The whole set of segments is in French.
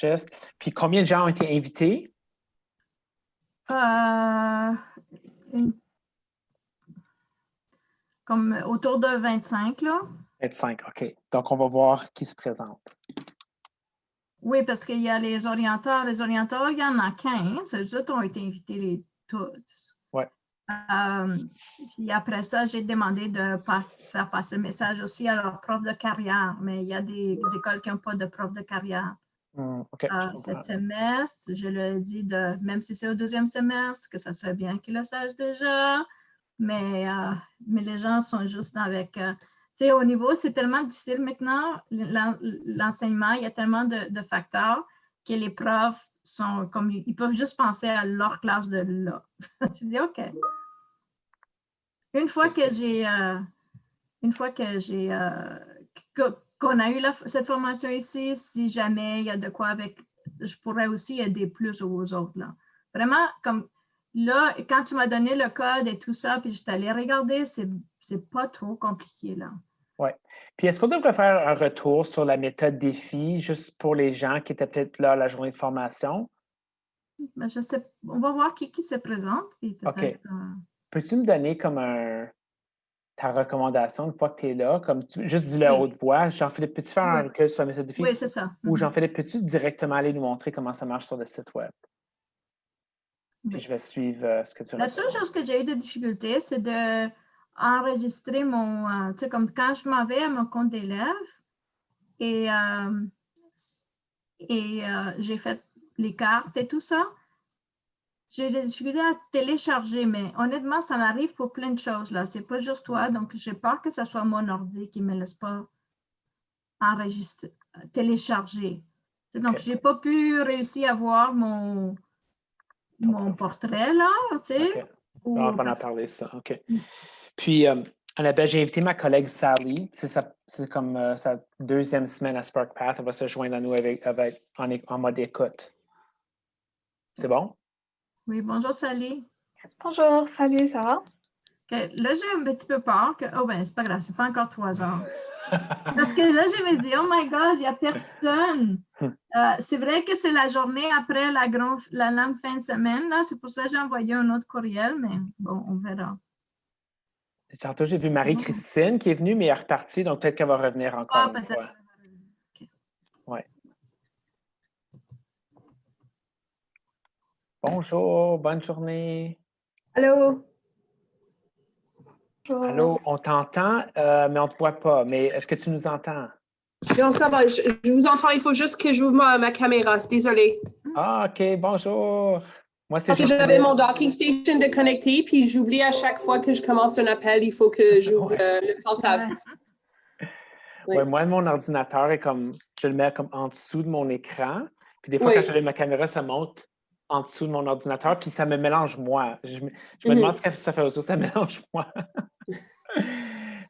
recherchiste. Puis combien de gens ont été invités? Comme autour de 25, là. 25, OK. Donc, on va voir qui se présente. Oui, parce qu'il y a les orienteurs. Les orienteurs, il y en a 15. Eux autres ont été invités tous. Oui. Puis après ça, j'ai demandé de faire passer le message aussi à leurs profs de carrière. Mais il y a des écoles qui n'ont pas de profs de carrière. OK, Cette semestre, je leur ai dit, même si c'est au 2e semestre, que ça serait bien qu'ils le sachent déjà. Mais les gens sont juste avec... tu sais, au niveau, c'est tellement difficile maintenant, l'enseignement, il y a tellement de facteurs que les profs sont comme... Ils peuvent juste penser à leur classe de là. Je dis, OK. Une fois qu'on a eu cette formation ici, si jamais il y a de quoi avec... Je pourrais aussi aider plus aux autres, là. Vraiment, comme... Là, quand tu m'as donné le code et tout ça, puis je suis allée regarder, c'est pas trop compliqué, là. Oui. Puis, est-ce qu'on devrait faire un retour sur la méthode défi, juste pour les gens qui étaient peut-être là à la journée de formation? Mais je sais, on va voir qui se présente. Puis OK. Peux-tu me donner comme ta recommandation une fois que tu es là? Comme juste dis-le à haute voix. Jean-Philippe, peux-tu faire un recueil sur la méthode défi? Oui, c'est ça. Ou Jean-Philippe, peux-tu directement aller nous montrer comment ça marche sur le site web? Puis je vais suivre ce que tu La seule chose que j'ai eu de difficulté, c'est d'enregistrer mon... tu sais, comme quand je m'en vais à mon compte d'élève et j'ai fait les cartes et tout ça, j'ai eu des difficultés à télécharger, mais honnêtement, ça m'arrive pour plein de choses, là. C'est pas juste toi, donc j'ai peur que ce soit mon ordi qui ne me laisse pas enregistrer, télécharger. Donc, j'ai pas pu réussir à voir mon portrait, là, tu sais. Okay. On va en parler, ça. OK. Puis, Annabelle, j'ai invité ma collègue Sally. C'est comme sa 2e semaine à SparkPath. Elle va se joindre à nous en mode écoute. C'est bon? Oui, bonjour Sally. Bonjour, salut, ça va? Okay. Là, j'ai un petit peu peur que... Oh, ben, c'est pas grave, c'est pas encore 3 heures. Parce que là, je me dis, oh my God, il n'y a personne. C'est vrai que c'est la journée après la longue fin de semaine. Là. C'est pour ça que j'ai envoyé un autre courriel, mais bon, on verra. Tantôt, j'ai vu Marie-Christine qui est venue, mais elle est repartie, donc peut-être qu'elle va revenir encore une fois. Okay. Ouais. Bonjour, bonne journée. Allô? Allô, on t'entend, mais on ne te voit pas. Mais est-ce que tu nous entends? Non, ça va, je vous entends. Il faut juste que j'ouvre ma caméra. Désolée. Ah, OK, bonjour. Moi, c'est Parce que j'avais mon docking station de connecter, puis j'oublie à chaque fois que je commence un appel, il faut que j'ouvre le portable. Oui, moi, mon ordinateur est comme, je le mets comme en dessous de mon écran. Puis des fois, Oui. quand j'allume ma caméra, ça monte en dessous de mon ordinateur, puis ça me mélange moi. Je me demande ce que ça fait aux autres, ça mélange moi.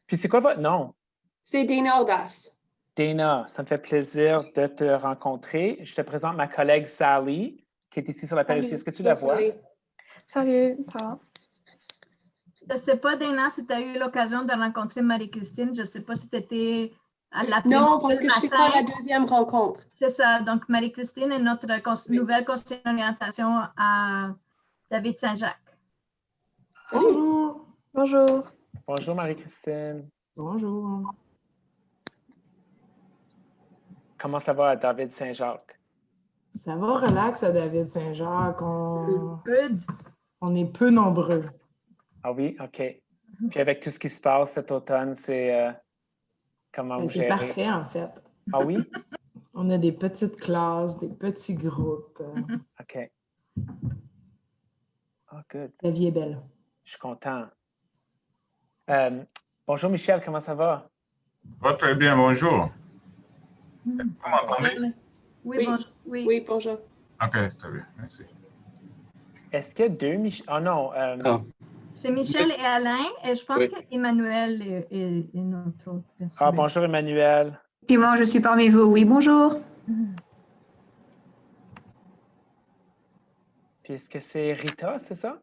Puis c'est quoi votre nom? C'est Dana Audace. Dana, ça me fait plaisir de te rencontrer. Je te présente ma collègue Sally, qui est ici sur l'appel aussi. Est-ce que tu la vois? Salut, ça va? Je ne sais pas, Dana, si tu as eu l'occasion de rencontrer Marie-Christine. Je ne sais pas si tu étais à la Non, parce que je n'étais pas à la deuxième rencontre. C'est ça. Donc, Marie-Christine est notre nouvelle conseillère d'orientation à David Saint-Jacques. Bonjour. Bonjour. Bonjour, Marie-Christine. Bonjour. Comment ça va à David Saint-Jacques? Ça va relax à David Saint-Jacques. On est peu nombreux. Ah oui? OK. Puis avec tout ce qui se passe cet automne, c'est comment vous C'est gérez? parfait, en fait. Ah oui? On a des petites classes, des petits groupes. OK. Oh, good. La vie est belle. Je suis content. Bonjour, Michel, comment ça va? Ça va très bien, bonjour. Vous m'entendez? Oui, bonjour. Oui, bonjour. OK, très bien, merci. Est-ce qu'il y a deux Michel? Oh non. C'est Michel et Alain, et je pense qu'Emmanuel est notre autre personne. Ah, bonjour, Emmanuel. Effectivement, je suis parmi vous. Oui, bonjour. Puis est-ce que c'est Rita, c'est ça?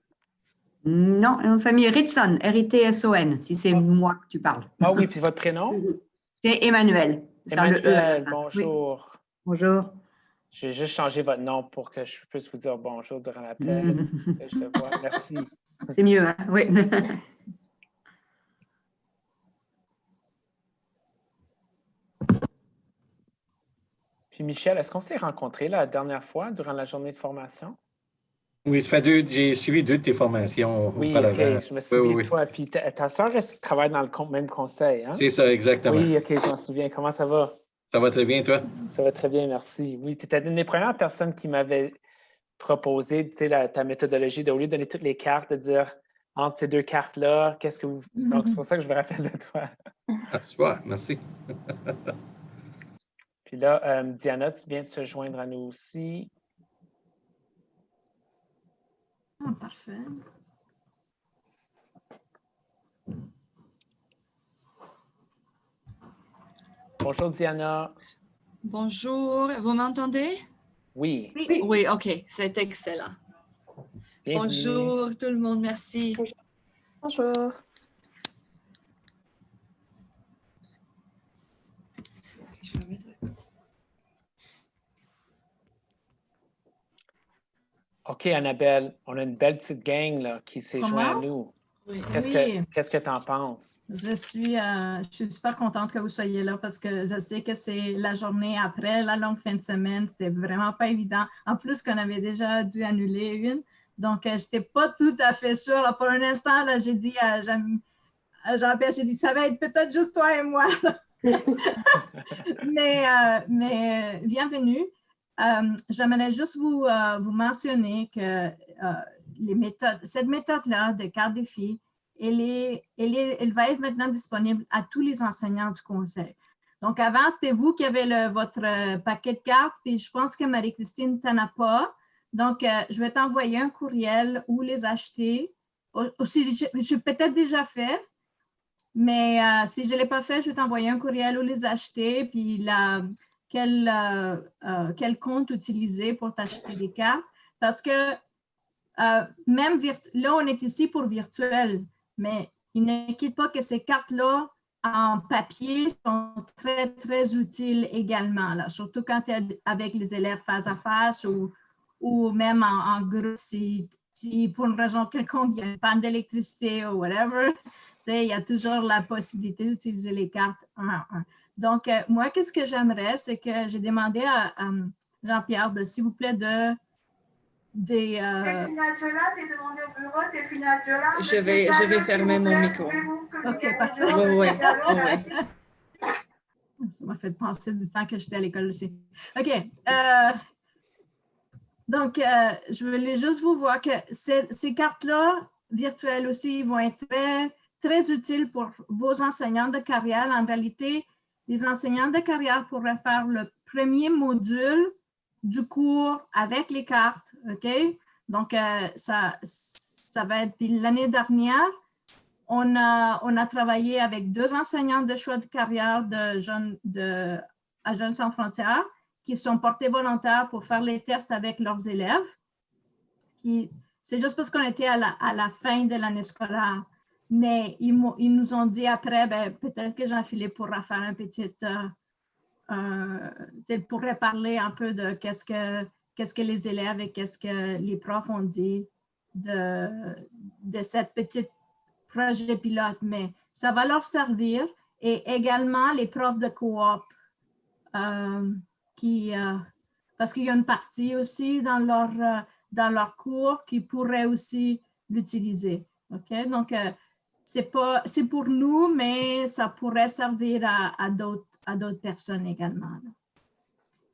Non, notre famille Ritson, R-I-T-S-O-N, si c'est moi que tu parles. Ah oui, puis votre prénom? C'est Emmanuel. Emmanuel, bonjour. Oui. Bonjour. Je vais juste changer votre nom pour que je puisse vous dire bonjour durant l'appel. Je le vois. Merci. C'est mieux, hein? Oui. Puis Michel, est-ce qu'on s'est rencontrés la dernière fois durant la journée de formation? Oui, j'ai suivi 2 de tes formations Oui, auparavant. OK, je me souviens Oui, de oui. toi. Puis ta soeur travaille dans le même conseil, hein? C'est ça, exactement. Oui, OK, je m'en souviens. Comment ça va? Ça va très bien, toi? Ça va très bien, merci. Oui, tu étais une des premières personnes qui m'avait proposé, tu sais, ta méthodologie de, au lieu de donner toutes les cartes, de dire entre ces 2 cartes-là, qu'est-ce que vous. Donc, c'est pour ça que je me rappelle de toi. Ah, super, merci. Puis là, Diana, tu viens de se joindre à nous aussi. Ah, parfait. Bonjour, Diana. Bonjour, vous m'entendez? Oui. Oui, OK, c'est excellent. Bienvenue. Bonjour tout le monde, merci. Bonjour. Je vais mettre- OK, Annabelle, on a une belle petite gang là, qui s'est jointe à nous. Oui. Qu'est-ce que tu en penses? Je suis super contente que vous soyez là parce que je sais que c'est la journée après la longue fin de semaine. C'était vraiment pas évident. En plus qu'on avait déjà dû annuler une. Donc, je n'étais pas tout à fait sûre. Là, pour un instant, là, j'ai dit à Jean-Pierre, j'ai dit, ça va être peut-être juste toi et moi. mais bienvenue. J'aimerais juste vous mentionner que cette méthode-là de carte des filles, elle va être maintenant disponible à tous les enseignants du conseil. Donc, avant, c'était vous qui avez votre paquet de cartes, puis je pense que Marie-Christine t'en a pas. Donc, je vais t'envoyer un courriel où les acheter. Aussi, j'ai peut-être déjà fait, mais si je ne l'ai pas fait, je vais t'envoyer un courriel où les acheter, puis quel compte utiliser pour t'acheter des cartes. Parce que même là, on est ici pour virtuel, mais il n'inquiète pas que ces cartes-là en papier sont très, très utiles également, là, surtout quand tu es avec les élèves face à face ou même en groupe, si pour une raison quelconque, il y a une panne d'électricité ou whatever, il y a toujours la possibilité d'utiliser les cartes un à un. Donc, moi, qu'est-ce que j'aimerais, c'est que j'ai demandé à Jean-Pierre s'il vous plaît, Je vais fermer mon micro. OK, parfait. Oui. Ça m'a fait penser du temps que j'étais à l'école aussi. OK. Donc, je voulais juste vous voir que ces cartes-là, virtuelles aussi, vont être très, très utiles pour vos enseignants de carrière. En réalité, les enseignants de carrière pourraient faire le premier module du cours avec les cartes, OK? Donc, ça va être, puis l'année dernière, on a travaillé avec 2 enseignants de choix de carrière à Jeunes sans frontières qui sont portés volontaires pour faire les tests avec leurs élèves. C'est juste parce qu'on était à la fin de l'année scolaire. Mais ils nous ont dit après, peut-être que Jean-Philippe pourra faire un petit... pourrait parler un peu de qu'est-ce que les élèves et qu'est-ce que les profs ont dit de cette petite projet pilote, mais ça va leur servir. Et également les profs de coop parce qu'il y a une partie aussi dans leur cours qui pourraient aussi l'utiliser. OK? Donc, c'est pour nous, mais ça pourrait servir à d'autres personnes également.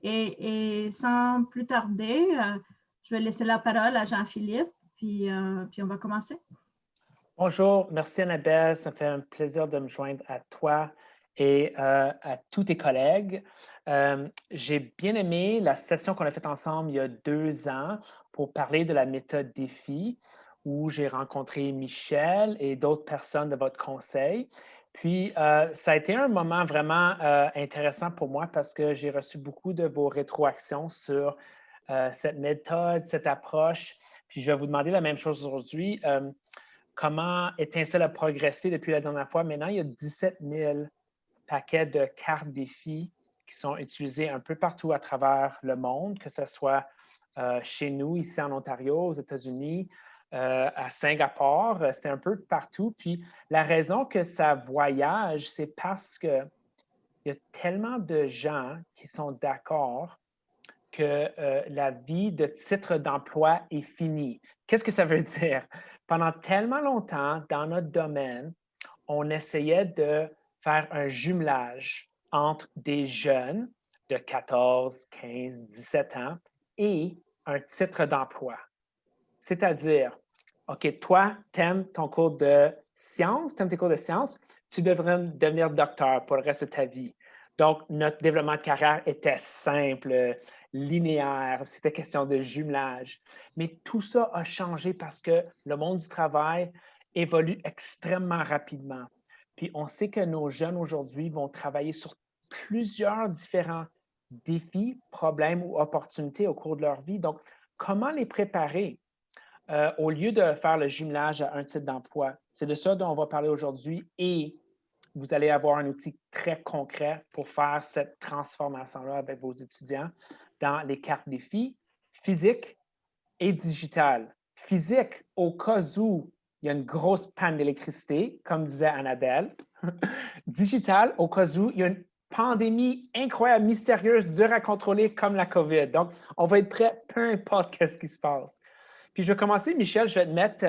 Et sans plus tarder, je vais laisser la parole à Jean-Philippe, puis on va commencer. Bonjour, merci Annabelle. Ça me fait un plaisir de me joindre à toi et à tous tes collègues. J'ai bien aimé la session qu'on a faite ensemble il y a 2 ans pour parler de la méthode défi où j'ai rencontré Michel et d'autres personnes de votre conseil. Puis, ça a été un moment vraiment intéressant pour moi parce que j'ai reçu beaucoup de vos rétroactions sur cette méthode, cette approche. Puis, je vais vous demander la même chose aujourd'hui. Comment Étincelle a progressé depuis la dernière fois. Maintenant, il y a 17 000 paquets de cartes défis qui sont utilisés un peu partout à travers le monde, que ce soit chez nous, ici en Ontario, aux États-Unis, à Singapour, c'est un peu partout. Puis la raison que ça voyage, c'est parce qu'il y a tellement de gens qui sont d'accord que la vie de titre d'emploi est finie. Qu'est-ce que ça veut dire? Pendant tellement longtemps, dans notre domaine, on essayait de faire un jumelage entre des jeunes de 14, 15, 17 ans et un titre d'emploi. C'est-à-dire, OK, toi, tu aimes ton cours de sciences, tu aimes tes cours de sciences, tu devrais devenir docteur pour le reste de ta vie. Donc, notre développement de carrière était simple, linéaire, c'était question de jumelage. Mais tout ça a changé parce que le monde du travail évolue extrêmement rapidement. Puis on sait que nos jeunes aujourd'hui vont travailler sur plusieurs différents défis, problèmes ou opportunités au cours de leur vie. Donc, comment les préparer au lieu de faire le jumelage à un titre d'emploi? C'est de ça dont on va parler aujourd'hui et vous allez avoir un outil très concret pour faire cette transformation-là avec vos étudiants dans les cartes défis physiques et digitales. Physique, au cas où il y a une grosse panne d'électricité, comme disait Annabelle. Digital, au cas où il y a une pandémie incroyable, mystérieuse, dure à contrôler comme la COVID. Donc, on va être prêt peu importe ce qui se passe. Puis, je vais commencer, Michel, je vais te mettre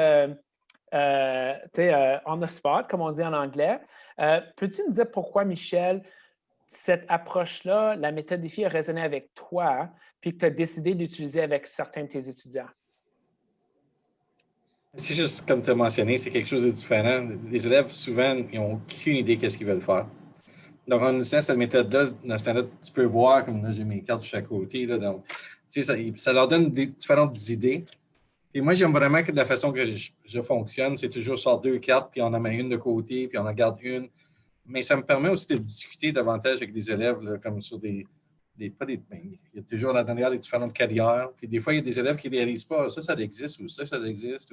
on the spot, comme on dit en anglais. Peux-tu nous dire pourquoi, Michel, cette approche-là, la méthode défi a résonné avec toi, puis que tu as décidé d'utiliser avec certains de tes étudiants? C'est juste, comme tu as mentionné, c'est quelque chose de différent. Les élèves, souvent, ils n'ont aucune idée de ce qu'ils veulent faire. Donc, en utilisant cette méthode-là, dans ce temps-là, tu peux voir, comme là, j'ai mes cartes de chaque côté, là, donc, ça leur donne différentes idées. Et moi, j'aime vraiment que de la façon que je fonctionne, c'est toujours sur 2 cartes, puis on en met une de côté, puis on en garde une. Mais ça me permet aussi de discuter davantage avec des élèves, là, comme sur il y a toujours dans derrière les différentes carrières. Puis des fois, il y a des élèves qui ne réalisent pas ça existe ou ça existe.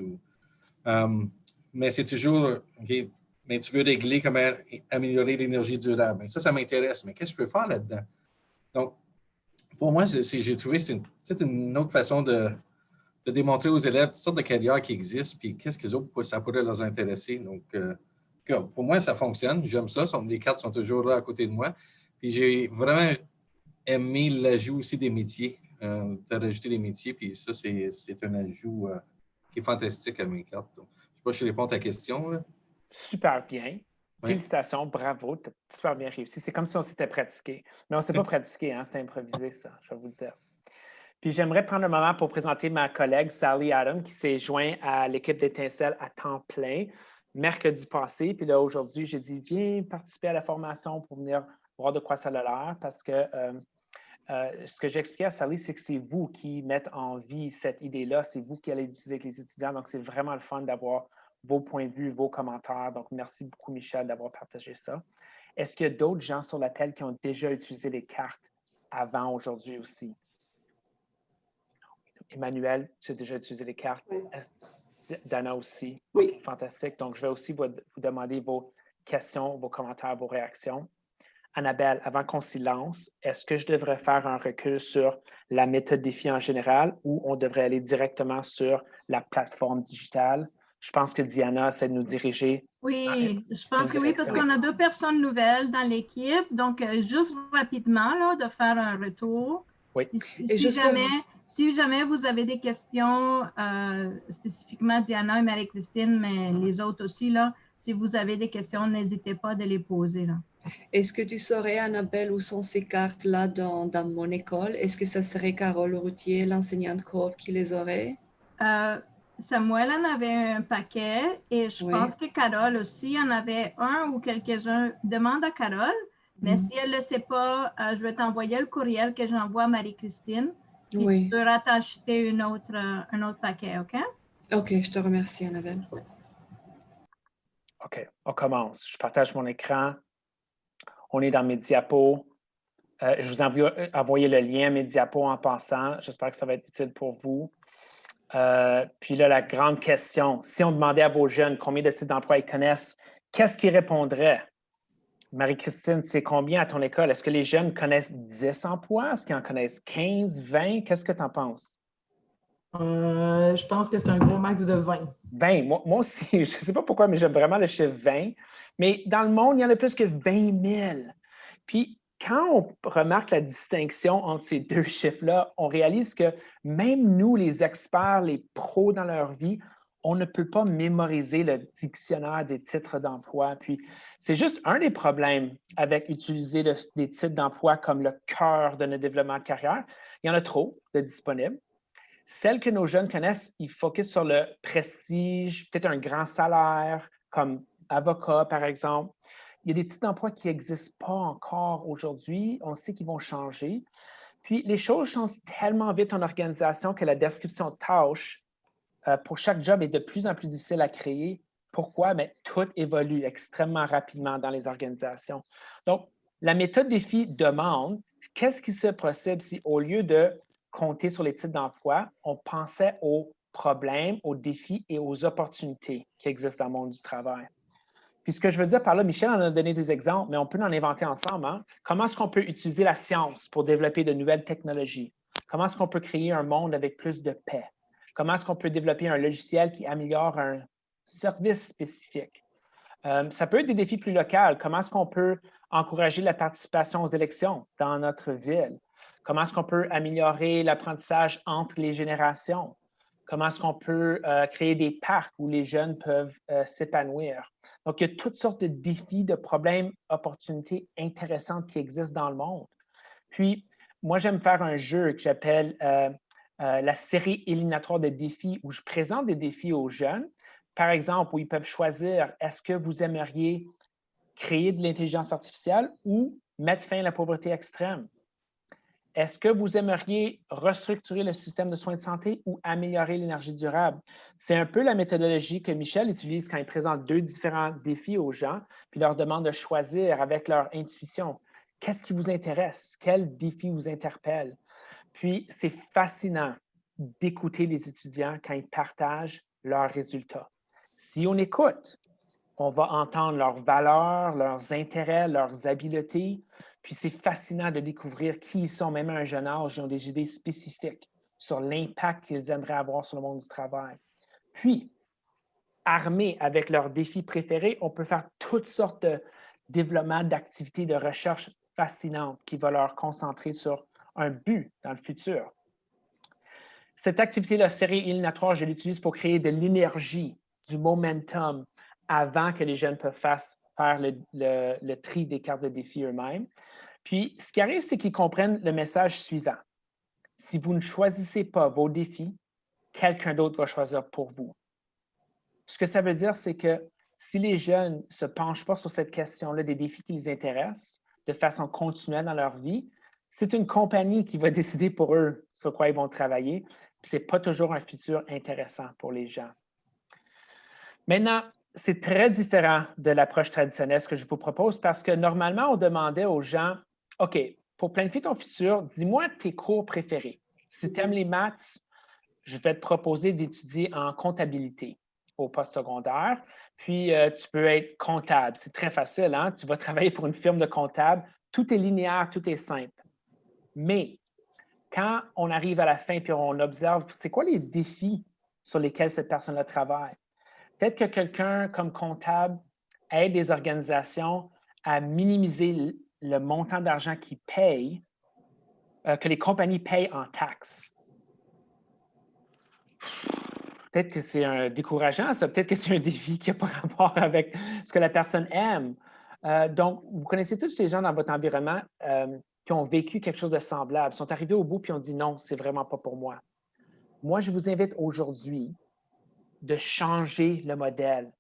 Mais c'est toujours, okay, mais tu veux régler comment améliorer l'énergie durable. Mais ça m'intéresse. Mais qu'est-ce que je peux faire là-dedans? Donc, pour moi, j'ai trouvé que c'est une autre façon de démontrer aux élèves toutes sortes de carrières qui existent, puis qu'est-ce qu'ils ont, ça pourrait leur intéresser. Donc, pour moi, ça fonctionne. J'aime ça. Les cartes sont toujours là à côté de moi. Puis j'ai vraiment aimé l'ajout aussi des métiers. Tu as rajouté des métiers, puis ça, c'est un ajout qui est fantastique à mes cartes. Donc, je ne sais pas si je réponds à ta question. Là. Super bien. Oui. Félicitations, bravo. Tu as super bien réussi. C'est comme si on s'était pratiqué. Mais on ne s'est pas pratiqué, hein? C'était improvisé, ça, je vais vous le dire. Puis j'aimerais prendre un moment pour présenter ma collègue Sally Adam qui s'est jointe à l'équipe d'Étincelle à temps plein mercredi passé. Puis là, aujourd'hui, j'ai dit, viens participer à la formation pour venir voir de quoi ça a l'air parce que ce que j'ai expliqué à Sally, c'est que c'est vous qui mettez en vie cette idée-là. C'est vous qui allez l'utiliser avec les étudiants. Donc, c'est vraiment le fun d'avoir vos points de vue, vos commentaires. Donc, merci beaucoup, Michel, d'avoir partagé ça. Est-ce qu'il y a d'autres gens sur l'appel qui ont déjà utilisé les cartes avant aujourd'hui aussi? Emmanuel, tu as déjà utilisé les cartes. Oui. Dana aussi. Oui. Okay, fantastique. Donc, je vais aussi vous demander vos questions, vos commentaires, vos réactions. Annabelle, avant qu'on s'y lance, est-ce que je devrais faire un recul sur la méthode défi en général ou on devrait aller directement sur la plateforme digitale? Je pense que Diana essaie de nous diriger. Oui, je pense que oui, parce qu'on a 2 personnes nouvelles dans l'équipe. Donc, juste rapidement, là, de faire un retour. Oui. Si jamais vous avez des questions, spécifiquement Diana et Marie-Christine, mais les autres aussi, là, si vous avez des questions, n'hésitez pas de les poser. Là. Est-ce que tu saurais, Annabelle, où sont ces cartes-là dans mon école? Est-ce que ça serait Carole Routier, l'enseignante Corp, qui les aurait? Samuel en avait un paquet et je pense que Carole aussi en avait un ou quelques-uns. Demande à Carole, mais si elle ne le sait pas, je vais t'envoyer le courriel que j'envoie à Marie-Christine. Puis tu peux rattacher un autre paquet, OK? OK, je te remercie, Annabelle. OK, on commence. Je partage mon écran. On est dans mes diapos. Je vous ai envoyé le lien à mes diapos en passant. J'espère que ça va être utile pour vous. Puis là, la grande question, si on demandait à vos jeunes combien de types d'emplois ils connaissent, qu'est-ce qu'ils répondraient? Marie-Christine, c'est combien à ton école? Est-ce que les jeunes connaissent 10 emplois? Est-ce qu'ils en connaissent 15, 20? Qu'est-ce que tu en penses? Je pense que c'est un gros max de 20. 20, moi aussi, je ne sais pas pourquoi, mais j'aime vraiment le chiffre 20. Mais dans le monde, il y en a plus que 20 000. Puis, quand on remarque la distinction entre ces deux chiffres-là, on réalise que même nous, les experts, les pros dans leur vie, on ne peut pas mémoriser le dictionnaire des titres d'emploi. Puis, c'est juste un des problèmes avec utiliser des titres d'emploi comme le cœur de notre développement de carrière. Il y en a trop de disponibles. Celles que nos jeunes connaissent, ils focusent sur le prestige, peut-être un grand salaire, comme avocat, par exemple. Il y a des titres d'emploi qui n'existent pas encore aujourd'hui. On sait qu'ils vont changer. Puis, les choses changent tellement vite en organisation que la description de tâches pour chaque job est de plus en plus difficile à créer. Pourquoi? Mais tout évolue extrêmement rapidement dans les organisations. Donc, la méthode défi demande qu'est-ce qui serait possible si, au lieu de compter sur les titres d'emploi, on pensait aux problèmes, aux défis et aux opportunités qui existent dans le monde du travail. Puis ce que je veux dire par là, Michel en a donné des exemples, mais on peut en inventer ensemble. Hein? Comment est-ce qu'on peut utiliser la science pour développer de nouvelles technologies? Comment est-ce qu'on peut créer un monde avec plus de paix? Comment est-ce qu'on peut développer un logiciel qui améliore un service spécifique? Ça peut être des défis plus locaux. Comment est-ce qu'on peut encourager la participation aux élections dans notre ville? Comment est-ce qu'on peut améliorer l'apprentissage entre les générations? Comment est-ce qu'on peut créer des parcs où les jeunes peuvent s'épanouir? Donc, il y a toutes sortes de défis, de problèmes, opportunités intéressantes qui existent dans le monde. Puis, moi, j'aime faire un jeu que j'appelle la série éliminatoire de défis où je présente des défis aux jeunes. Par exemple, où ils peuvent choisir, est-ce que vous aimeriez créer de l'intelligence artificielle ou mettre fin à la pauvreté extrême? Est-ce que vous aimeriez restructurer le système de soins de santé ou améliorer l'énergie durable? C'est un peu la méthodologie que Michel utilise quand il présente deux différents défis aux gens, puis leur demande de choisir avec leur intuition. Qu'est-ce qui vous intéresse? Quel défi vous interpelle? Puis, c'est fascinant d'écouter les étudiants quand ils partagent leurs résultats. Si on écoute, on va entendre leurs valeurs, leurs intérêts, leurs habiletés. Puis c'est fascinant de découvrir qui ils sont, même à un jeune âge. Ils ont des idées spécifiques sur l'impact qu'ils aimeraient avoir sur le monde du travail. Puis, armés avec leurs défis préférés, on peut faire toutes sortes de développements d'activités de recherche fascinantes qui vont leur concentrer sur un but dans le futur. Cette activité-là, série éliminatoire, je l'utilise pour créer de l'énergie, du momentum, avant que les jeunes peuvent faire le tri des cartes de défi eux-mêmes. Puis, ce qui arrive, c'est qu'ils comprennent le message suivant. Si vous ne choisissez pas vos défis, quelqu'un d'autre va choisir pour vous. Ce que ça veut dire, c'est que si les jeunes ne se penchent pas sur cette question-là des défis qui les intéressent de façon continuelle dans leur vie, c'est une compagnie qui va décider pour eux sur quoi ils vont travailler. Ce n'est pas toujours un futur intéressant pour les gens. Maintenant, c'est très différent de l'approche traditionnelle, ce que je vous propose, parce que normalement, on demandait aux gens, OK, pour planifier ton futur, dis-moi tes cours préférés. Si tu aimes les maths, je vais te proposer d'étudier en comptabilité au postsecondaire. Puis, tu peux être comptable. C'est très facile, hein? Tu vas travailler pour une firme de comptable. Tout est linéaire, tout est simple. Mais quand on arrive à la fin et on observe, c'est quoi les défis sur lesquels cette personne-là travaille? Peut-être que quelqu'un comme comptable aide des organisations à minimiser le montant d'argent qu'ils payent, que les compagnies payent en taxes. Peut-être que c'est décourageant, ça. Peut-être que c'est un défi qui n'a pas rapport avec ce que la personne aime. Donc, vous connaissez tous ces gens dans votre environnement qui ont vécu quelque chose de semblable, sont arrivés au bout puis ont dit non, c'est vraiment pas pour moi. Moi, je vous invite aujourd'hui de changer le modèle,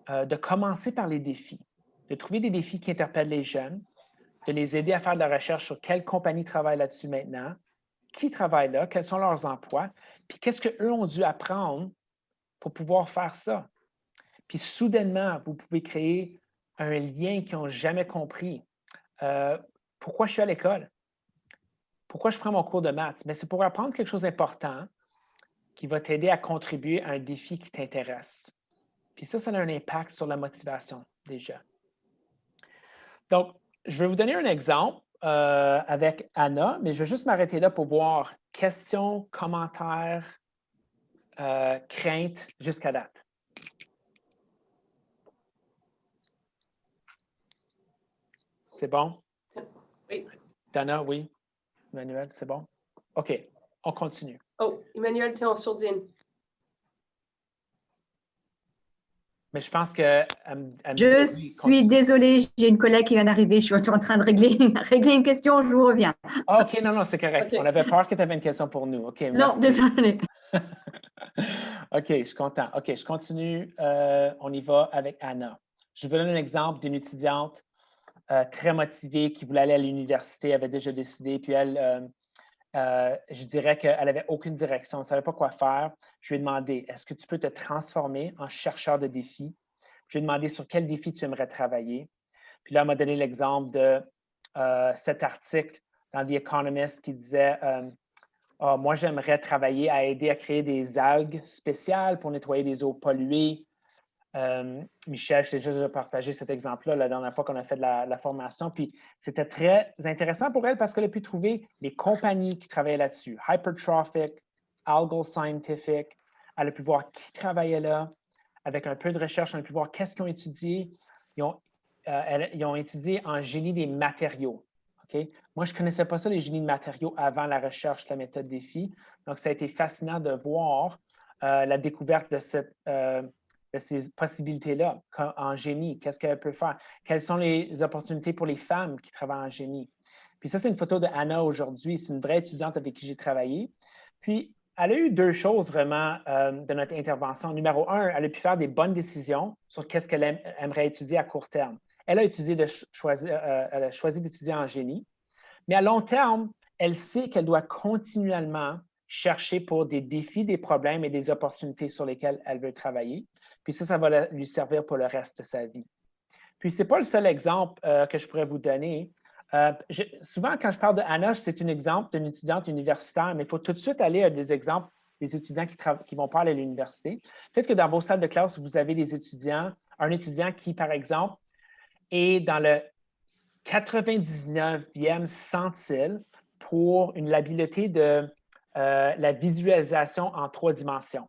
de commencer par les défis, de trouver des défis qui interpellent les jeunes, de les aider à faire de la recherche sur quelle compagnie travaille là-dessus maintenant, qui travaille là, quels sont leurs emplois, puis qu'est-ce qu'eux ont dû apprendre pour pouvoir faire ça. Puis soudainement, vous pouvez créer un lien qu'ils n'ont jamais compris. Pourquoi je suis à l'école? Pourquoi je prends mon cours de maths? Mais c'est pour apprendre quelque chose d'important qui va t'aider à contribuer à un défi qui t'intéresse. Puis ça a un impact sur la motivation des gens. Donc, je vais vous donner un exemple avec Anna, mais je vais juste m'arrêter là pour voir questions, commentaires, craintes jusqu'à date. C'est bon? Oui. Dana, oui. Emmanuel, c'est bon? OK, on continue. Oh, Emmanuel, tu es en sourdine. Mais je pense que... Je suis désolée, j'ai une collègue qui vient d'arriver. Je suis en train de régler une question, je vous reviens. Ah, OK, non, c'est correct. Okay. On avait peur que tu avais une question pour nous. OK, merci. Non, désolée. OK, je suis content. OK, je continue. On y va avec Anna. Je vous donne un exemple d'une étudiante très motivée qui voulait aller à l'université, avait déjà décidé, puis elle, je dirais qu'elle n'avait aucune direction, elle ne savait pas quoi faire. Je lui ai demandé, est-ce que tu peux te transformer en chercheur de défis? Je lui ai demandé sur quel défi tu aimerais travailler. Puis là, elle m'a donné l'exemple de cet article dans The Economist qui disait moi, j'aimerais travailler à aider à créer des algues spéciales pour nettoyer des eaux polluées. Michel, je t'ai déjà partagé cet exemple-là la dernière fois qu'on a fait de la formation. Puis c'était très intéressant pour elle parce qu'elle a pu trouver les compagnies qui travaillaient là-dessus. Hypertrophic, Algal Scientific. Elle a pu voir qui travaillait là. Avec un peu de recherche, on a pu voir qu'est-ce qu'ils ont étudié. Ils ont étudié en génie des matériaux. Okay? Moi, je ne connaissais pas ça, les génies de matériaux, avant la recherche de la méthode défi. Donc, ça a été fascinant de voir la découverte de ces possibilités-là en génie. Qu'est-ce qu'elle peut faire? Quelles sont les opportunités pour les femmes qui travaillent en génie? Puis ça, c'est une photo de Anna aujourd'hui. C'est une vraie étudiante avec qui j'ai travaillé. Puis, elle a eu deux choses vraiment de notre intervention. Numéro un, elle a pu faire des bonnes décisions sur qu'est-ce qu'elle aimerait étudier à court terme. Elle a choisi d'étudier en génie, mais à long terme, elle sait qu'elle doit continuellement chercher pour des défis, des problèmes et des opportunités sur lesquels elle veut travailler. Puis ça va lui servir pour le reste de sa vie. Puis ce n'est pas le seul exemple que je pourrais vous donner. Souvent, quand je parle de Anna, c'est un exemple d'une étudiante universitaire, mais il faut tout de suite aller à des exemples des étudiants qui vont pas aller à l'université. Peut-être que dans vos salles de classe, vous avez des étudiants, un étudiant qui, par exemple, est dans le 99e centile pour une habileté de la visualisation en 3 dimensions.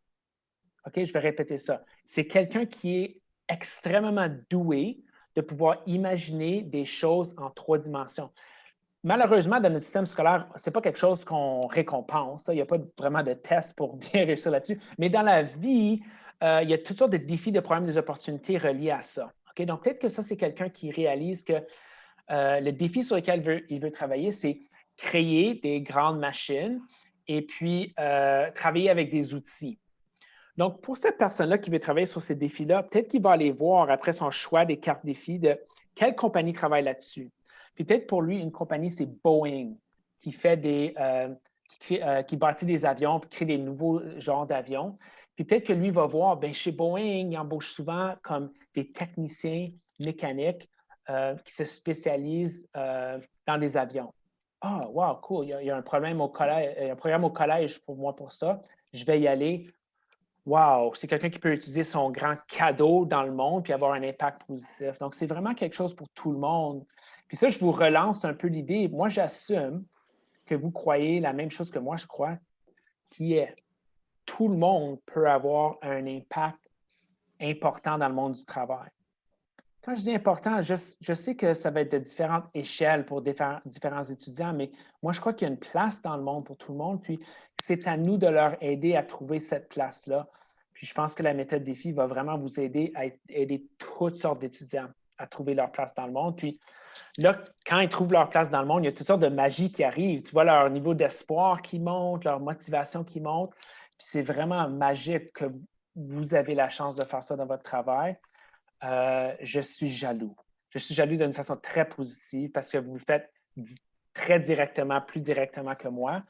OK, je vais répéter ça. C'est quelqu'un qui est extrêmement doué de pouvoir imaginer des choses en 3 dimensions. Malheureusement, dans notre système scolaire, ce n'est pas quelque chose qu'on récompense. Il n'y a pas vraiment de test pour bien réussir là-dessus. Mais dans la vie, il y a toutes sortes de défis, de problèmes, des opportunités reliés à ça. Okay? Donc, peut-être que ça, c'est quelqu'un qui réalise que le défi sur lequel il veut travailler, c'est créer des grandes machines et puis travailler avec des outils. Donc, pour cette personne-là qui veut travailler sur ces défis-là, peut-être qu'il va aller voir après son choix des cartes défis de quelle compagnie travaille là-dessus. Puis peut-être pour lui, une compagnie, c'est Boeing, qui fait qui bâtit des avions, puis crée des nouveaux genres d'avions. Puis peut-être que lui va voir, bien, chez Boeing, il embauche souvent comme des techniciens mécaniques qui se spécialisent dans des avions. Ah, wow, cool, il y a un problème au collège, un programme au collège pour moi pour ça. Je vais y aller. Wow, c'est quelqu'un qui peut utiliser son grand cadeau dans le monde puis avoir un impact positif. Donc, c'est vraiment quelque chose pour tout le monde. Puis ça, je vous relance un peu l'idée. Moi, j'assume que vous croyez la même chose que moi, je crois, qui est tout le monde peut avoir un impact important dans le monde du travail. Quand je dis important, je sais que ça va être de différentes échelles pour différents étudiants, mais moi, je crois qu'il y a une place dans le monde pour tout le monde, puis c'est à nous de leur aider à trouver cette place-là. Puis je pense que la méthode défi va vraiment vous aider à aider toutes sortes d'étudiants à trouver leur place dans le monde. Puis là, quand ils trouvent leur place dans le monde, il y a toutes sortes de magie qui arrivent. Tu vois leur niveau d'espoir qui monte, leur motivation qui monte. Puis c'est vraiment magique que vous avez la chance de faire ça dans votre travail. Je suis jaloux. Je suis jaloux d'une façon très positive parce que vous le faites très directement, plus directement que moi,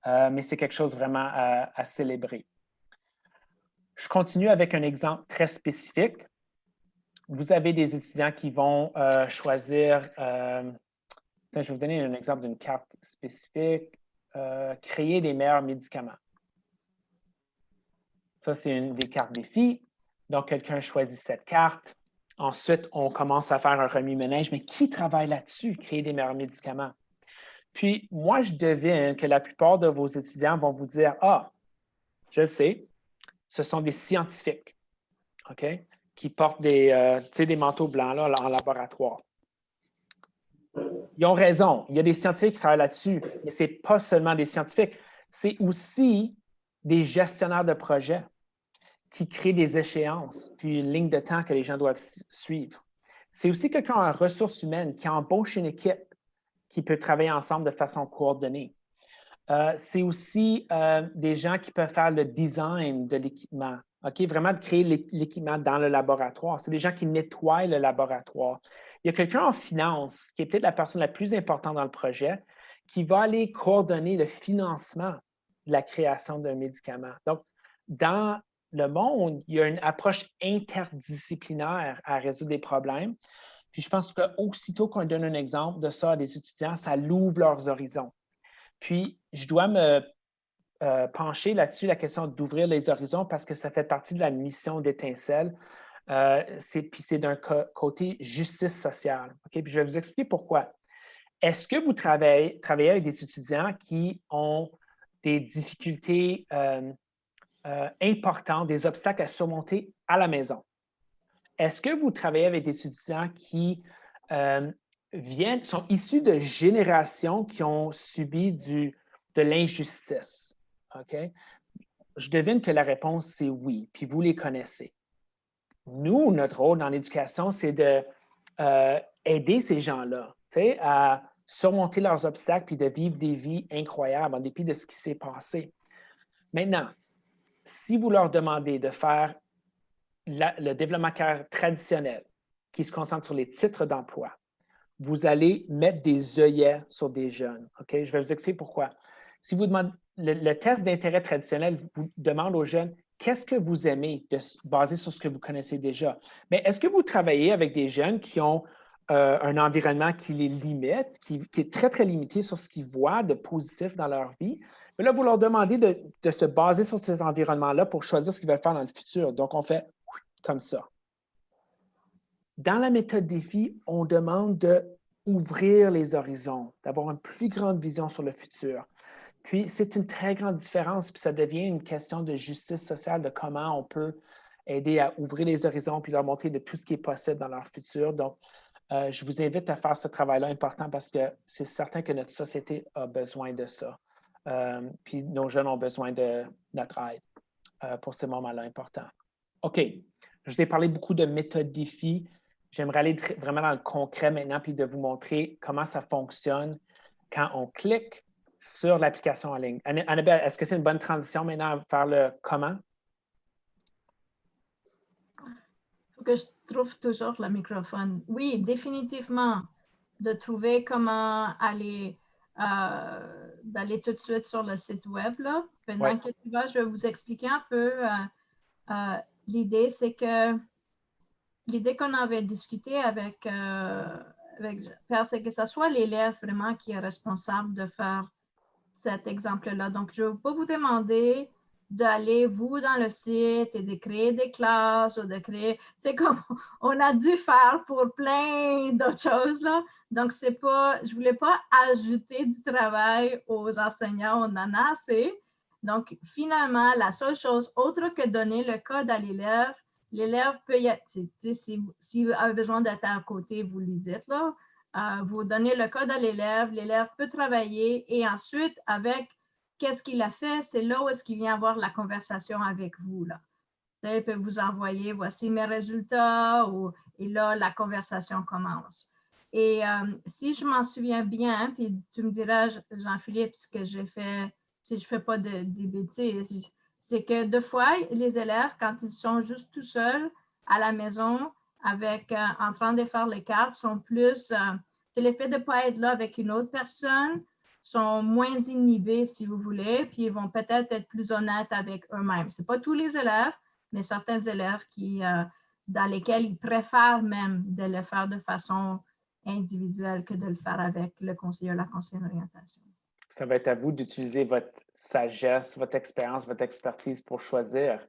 mais c'est quelque chose vraiment à célébrer. Je continue avec un exemple très spécifique. Vous avez des étudiants qui vont choisir, je vais vous donner un exemple d'une carte spécifique, créer des meilleurs médicaments. Ça, c'est une des cartes défis. Donc, quelqu'un choisit cette carte. Ensuite, on commence à faire un remue-ménage, mais qui travaille là-dessus, créer des meilleurs médicaments? Puis, moi, je devine que la plupart de vos étudiants vont vous dire, ah, je le sais, ce sont des scientifiques, OK, qui portent des manteaux blancs là, en laboratoire. Ils ont raison. Il y a des scientifiques qui travaillent là-dessus, mais ce n'est pas seulement des scientifiques. C'est aussi des gestionnaires de projets qui créent des échéances, puis une ligne de temps que les gens doivent suivre. C'est aussi quelqu'un en ressources humaines qui embauche une équipe qui peut travailler ensemble de façon coordonnée. C'est aussi des gens qui peuvent faire le design de l'équipement, OK? Vraiment de créer l'équipement dans le laboratoire. C'est des gens qui nettoient le laboratoire. Il y a quelqu'un en finance, qui est peut-être la personne la plus importante dans le projet, qui va aller coordonner le financement de la création d'un médicament. Donc, dans le monde, il y a une approche interdisciplinaire à résoudre des problèmes. Puis je pense qu'aussitôt qu'on donne un exemple de ça à des étudiants, ça l'ouvre leurs horizons. Puis, je dois me pencher là-dessus, la question d'ouvrir les horizons, parce que ça fait partie de la mission d'Étincelle. Puis c'est d'un côté justice sociale. Okay? Puis je vais vous expliquer pourquoi. Est-ce que vous travaillez avec des étudiants qui ont des difficultés importantes, des obstacles à surmonter à la maison? Est-ce que vous travaillez avec des étudiants qui sont issus de générations qui ont subi de l'injustice? OK? Je devine que la réponse, c'est oui, puis vous les connaissez. Nous, notre rôle dans l'éducation, c'est d'aider ces gens-là à surmonter leurs obstacles puis de vivre des vies incroyables en dépit de ce qui s'est passé. Maintenant, si vous leur demandez de faire le développement carrière traditionnel qui se concentre sur les titres d'emploi, vous allez mettre des œillets sur des jeunes. OK? Je vais vous expliquer pourquoi. Si vous demandez, le test d'intérêt traditionnel vous demande aux jeunes qu'est-ce que vous aimez, basé sur ce que vous connaissez déjà. Mais est-ce que vous travaillez avec des jeunes qui ont un environnement qui les limite, qui est très, très limité sur ce qu'ils voient de positif dans leur vie? Mais là, vous leur demandez de se baser sur cet environnement-là pour choisir ce qu'ils veulent faire dans le futur. Donc, on fait comme ça. Dans la méthode défi, on demande d'ouvrir les horizons, d'avoir une plus grande vision sur le futur. Puis, c'est une très grande différence, puis ça devient une question de justice sociale, de comment on peut aider à ouvrir les horizons puis leur montrer de tout ce qui est possible dans leur futur. Donc, je vous invite à faire ce travail-là important parce que c'est certain que notre société a besoin de ça. Puis, nos jeunes ont besoin de notre aide pour ces moments-là importants. OK. Je vous ai parlé beaucoup de méthodes défis. J'aimerais aller vraiment dans le concret maintenant puis de vous montrer comment ça fonctionne quand on clique sur l'application en ligne. Annabelle, est-ce que c'est une bonne transition maintenant à faire le comment? Il faut que je trouve toujours le microphone. Oui, définitivement, de trouver comment aller d'aller tout de suite sur le site web. Là. Pendant que tu vas, je vais vous expliquer un peu. L'idée, c'est que l'idée qu'on avait discuté avec Père, c'est que ce soit l'élève vraiment qui est responsable de faire cet exemple-là. Donc, je ne vais pas vous demander d'aller, vous, dans le site et de créer des classes ou de créer, c'est comme on a dû faire pour plein d'autres choses, là. Donc, c'est pas, je ne voulais pas ajouter du travail aux enseignants, on en a assez. Donc, finalement, la seule chose, autre que donner le code à l'élève, l'élève peut y être, s'il a besoin d'être à côté, vous lui dites, là. Vous donnez le code à l'élève peut travailler et ensuite, avec qu'est-ce qu'il a fait, c'est là où est-ce qu'il vient avoir la conversation avec vous. Là. Il peut vous envoyer, voici mes résultats, et là, la conversation commence. Et si je m'en souviens bien, puis tu me diras, Jean-Philippe, ce que j'ai fait, si je ne fais pas des bêtises, c'est que deux fois, les élèves, quand ils sont juste tout seuls à la maison, en train de faire les cartes, sont plus, c'est l'effet de ne pas être là avec une autre personne, sont moins inhibés, si vous voulez, puis ils vont peut-être être plus honnêtes avec eux-mêmes. Ce n'est pas tous les élèves, mais certains élèves dans lesquels ils préfèrent même de le faire de façon individuelle que de le faire avec le conseiller ou la conseillère d'orientation. Ça va être à vous d'utiliser votre sagesse, votre expérience, votre expertise pour choisir.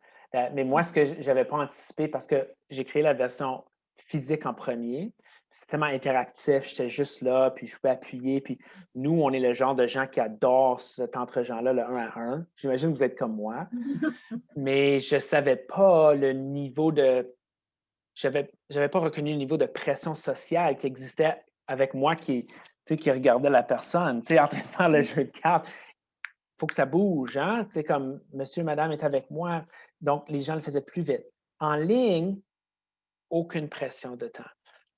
Mais moi, ce que je n'avais pas anticipé, parce que j'ai créé la version physique en premier. C'était tellement interactif, j'étais juste là, puis je pouvais appuyer. Puis nous, on est le genre de gens qui adorent cet entre-gens-là, le 1 à 1. J'imagine que vous êtes comme moi. Mais je ne savais pas le niveau de... J'avais pas reconnu le niveau de pression sociale qui existait avec moi qui regardait la personne, en train de faire le jeu de cartes. Il faut que ça bouge, hein? Comme monsieur, madame est avec moi. Donc, les gens le faisaient plus vite. En ligne, aucune pression de temps.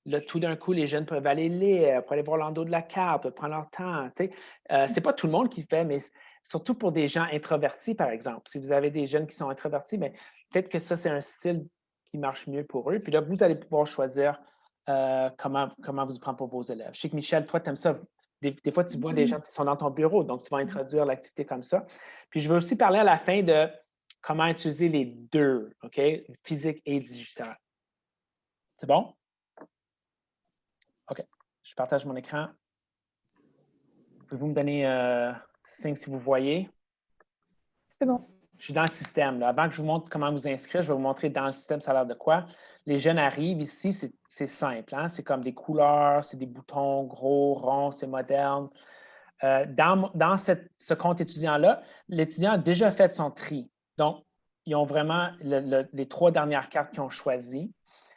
Là, tout d'un coup, les jeunes peuvent aller lire, peuvent aller voir l'endos de la carte, peuvent prendre leur temps. C'est pas tout le monde qui le fait, mais surtout pour des gens introvertis, par exemple. Si vous avez des jeunes qui sont introvertis, mais peut-être que ça, c'est un style qui marche mieux pour eux. Puis là, vous allez pouvoir choisir comment vous y prendre pour vos élèves. Je sais que Michel, toi, tu aimes ça. Des fois, tu vois des gens qui sont dans ton bureau, donc tu vas introduire l'activité comme ça. Puis je veux aussi parler à la fin de comment utiliser les deux, OK? Physique et digital. C'est bon? OK. Je partage mon écran. Pouvez-vous me donner signe si vous voyez? C'est bon. Je suis dans le système. Là. Avant que je vous montre comment vous inscrire, je vais vous montrer dans le système ça a l'air de quoi. Les jeunes arrivent ici, c'est simple. Hein? C'est comme des couleurs, c'est des boutons gros, ronds, c'est moderne. Dans ce compte étudiant-là, l'étudiant a déjà fait son tri. Donc, ils ont vraiment les 3 dernières cartes qu'ils ont choisies.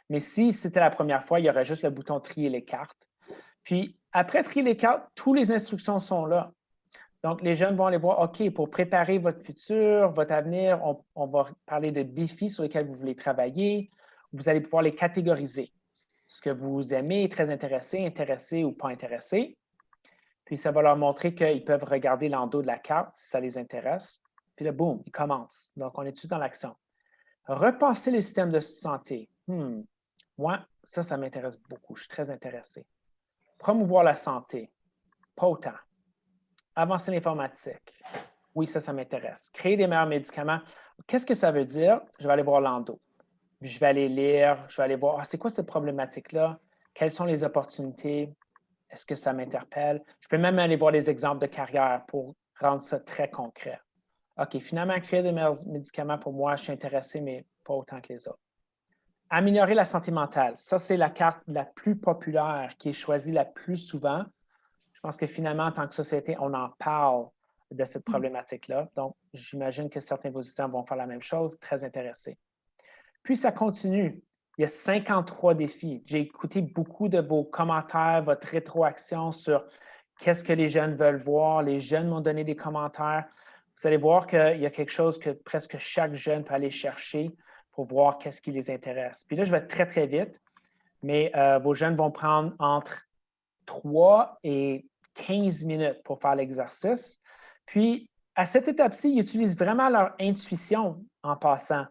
Mais si c'était la première fois, il y aurait juste le bouton « Trier les cartes ». Puis, après trier les cartes, toutes les instructions sont là. Donc, les jeunes vont aller voir, OK, pour préparer votre futur, votre avenir, on va parler de défis sur lesquels vous voulez travailler. Vous allez pouvoir les catégoriser. Ce que vous aimez, très intéressé ou pas intéressé. Puis, ça va leur montrer qu'ils peuvent regarder l'endos de la carte si ça les intéresse. Puis là, boum, ils commencent. Donc, on est tout dans l'action. Repasser le système de santé. Moi, ça m'intéresse beaucoup. Je suis très intéressé. Promouvoir la santé. Pas autant. Avancer l'informatique. Oui, ça m'intéresse. Créer des meilleurs médicaments. Qu'est-ce que ça veut dire? Je vais aller voir l'endo. Je vais aller lire, je vais aller voir, c'est quoi cette problématique-là? Quelles sont les opportunités? Est-ce que ça m'interpelle? Je peux même aller voir des exemples de carrière pour rendre ça très concret. OK, finalement, créer des meilleurs médicaments pour moi, je suis intéressé, mais pas autant que les autres. Améliorer la santé mentale. Ça, c'est la carte la plus populaire qui est choisie la plus souvent. Je pense que finalement, en tant que société, on en parle de cette problématique-là. Donc, j'imagine que certains de vos étudiants vont faire la même chose, très intéressés. Puis, ça continue. Il y a 53 défis. J'ai écouté beaucoup de vos commentaires, votre rétroaction sur qu'est-ce que les jeunes veulent voir. Les jeunes m'ont donné des commentaires. Vous allez voir qu'il y a quelque chose que presque chaque jeune peut aller chercher pour voir qu'est-ce qui les intéresse. Puis là, je vais très, très vite, mais vos jeunes vont prendre entre 3 et 15 minutes pour faire l'exercice. Puis, à cette étape-ci, ils utilisent vraiment leur intuition en passant.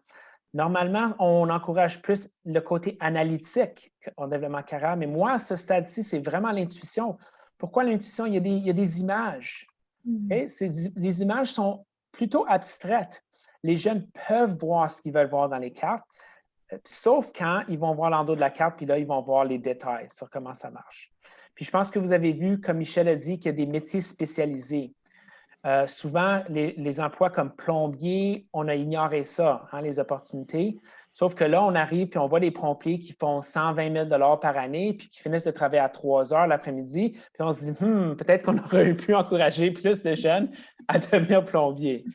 Normalement, on encourage plus le côté analytique en développement carrière, mais moi, à ce stade-ci, c'est vraiment l'intuition. Pourquoi l'intuition? Il y a des images. Okay? Les images sont plutôt abstraites. Les jeunes peuvent voir ce qu'ils veulent voir dans les cartes, sauf quand ils vont voir l'endos de la carte, puis là, ils vont voir les détails sur comment ça marche. Puis je pense que vous avez vu, comme Michel a dit, qu'il y a des métiers spécialisés. Souvent, les emplois comme plombier, on a ignoré ça, hein, les opportunités. Sauf que là, on arrive puis on voit des plombiers qui font 120 000 $ par année puis qui finissent de travailler à 3 heures l'après-midi. Puis on se dit, peut-être qu'on aurait pu encourager plus de jeunes à devenir plombier.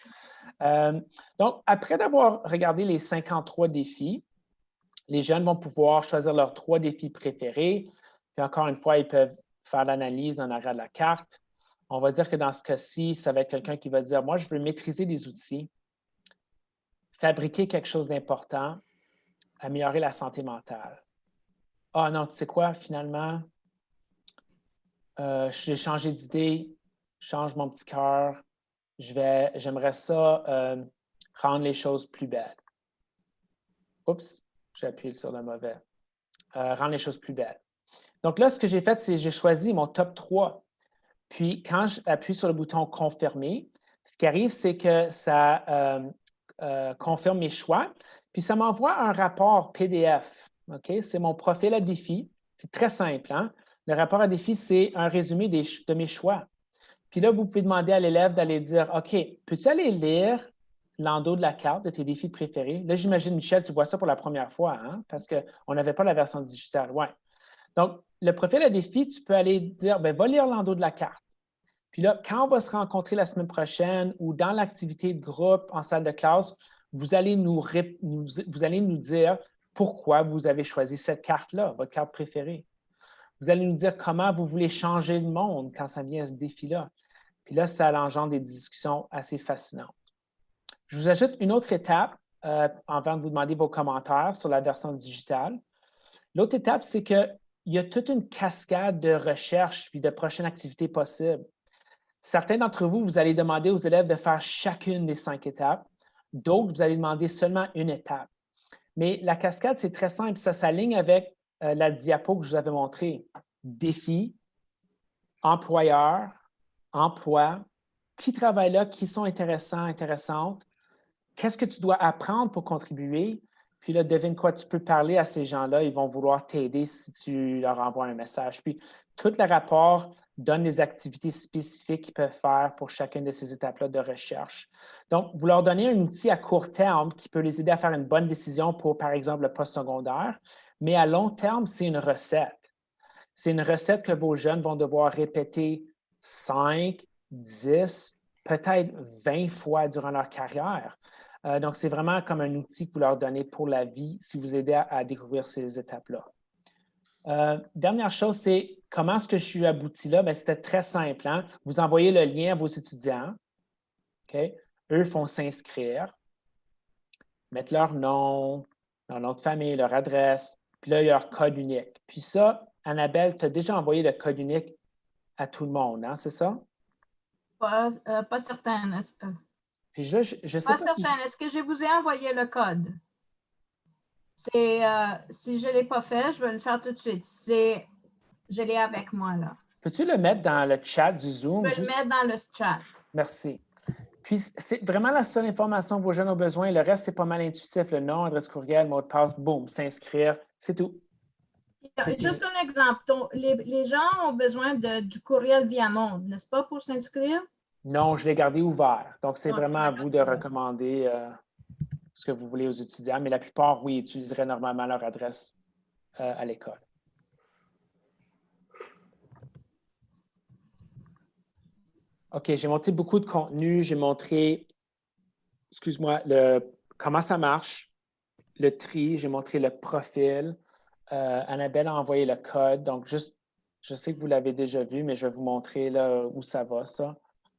Donc, après d'avoir regardé les 53 défis, les jeunes vont pouvoir choisir leurs 3 défis préférés. Puis encore une fois, ils peuvent faire l'analyse en arrière de la carte. On va dire que dans ce cas-ci, ça va être quelqu'un qui va dire, moi, je veux maîtriser des outils, fabriquer quelque chose d'important, améliorer la santé mentale. Ah non, tu sais quoi, finalement, j'ai changé d'idée, change mon petit cœur, j'aimerais ça rendre les choses plus belles. Oups, j'ai appuyé sur le mauvais. Rendre les choses plus belles. Donc là, ce que j'ai fait, c'est que j'ai choisi mon top 3. Puis, quand j'appuie sur le bouton « Confirmer », ce qui arrive, c'est que ça confirme mes choix. Puis, ça m'envoie un rapport PDF. Okay? C'est mon profil à défi. C'est très simple. Hein? Le rapport à défi, c'est un résumé de mes choix. Puis là, vous pouvez demander à l'élève d'aller dire « OK, peux-tu aller lire l'endos de la carte de tes défis préférés. Là, j'imagine, Michel, tu vois ça pour la première fois, hein? Parce qu'on n'avait pas la version digitale. Ouais. Donc, le profil à défi, tu peux aller dire, bien, va lire l'endos de la carte. Puis là, quand on va se rencontrer la semaine prochaine ou dans l'activité de groupe en salle de classe, vous allez nous dire pourquoi vous avez choisi cette carte-là, votre carte préférée. Vous allez nous dire comment vous voulez changer le monde quand ça vient à ce défi-là. Puis là, ça engendre des discussions assez fascinantes. Je vous ajoute une autre étape avant de vous demander vos commentaires sur la version digitale. L'autre étape, c'est qu'il y a toute une cascade de recherches puis de prochaines activités possibles. Certains d'entre vous, vous allez demander aux élèves de faire chacune des 5 étapes. D'autres, vous allez demander seulement une étape. Mais la cascade, c'est très simple. Ça s'aligne avec la diapo que je vous avais montrée. Défi, employeur, emploi, qui travaille là, qui sont intéressants, intéressantes, qu'est-ce que tu dois apprendre pour contribuer, puis là, devine quoi, tu peux parler à ces gens-là, ils vont vouloir t'aider si tu leur envoies un message. Puis, tout le rapport donne des activités spécifiques qu'ils peuvent faire pour chacune de ces étapes-là de recherche. Donc, vous leur donnez un outil à court terme qui peut les aider à faire une bonne décision pour, par exemple, le postsecondaire, mais à long terme, c'est une recette. C'est une recette que vos jeunes vont devoir répéter 5, 10, peut-être 20 fois durant leur carrière. Donc, c'est vraiment comme un outil que vous leur donnez pour la vie si vous aidez à découvrir ces étapes-là. Dernière chose, c'est comment est-ce que je suis abouti là? Bien, c'était très simple. Hein? Vous envoyez le lien à vos étudiants. Okay? Eux font s'inscrire, mettre leur nom de famille, leur adresse, puis là, il y a leur code unique. Puis ça, Annabelle, tu as déjà envoyé le code unique à tout le monde, hein? C'est ça? Pas certaine. Puis je sais pas certaine. Est-ce que je vous ai envoyé le code? Si je ne l'ai pas fait, je vais le faire tout de suite. Je l'ai avec moi, là. Peux-tu le mettre dans le chat du Zoom? Je vais le mettre dans le chat. Merci. Puis, c'est vraiment la seule information que vos jeunes ont besoin. Le reste, c'est pas mal intuitif. Le nom, adresse courriel, mot de passe, boum, s'inscrire, c'est tout. Juste un exemple. Les gens ont besoin du courriel Viamonde, n'est-ce pas, pour s'inscrire? Non, je l'ai gardé ouvert. Donc, c'est vraiment à vous de recommander ce que vous voulez aux étudiants. Mais la plupart, oui, utiliseraient normalement leur adresse à l'école. OK, j'ai montré beaucoup de contenu. J'ai montré, excuse-moi, comment ça marche, le tri. J'ai montré le profil. Annabelle a envoyé le code. Donc, juste, je sais que vous l'avez déjà vu, mais je vais vous montrer là, où ça va, ça.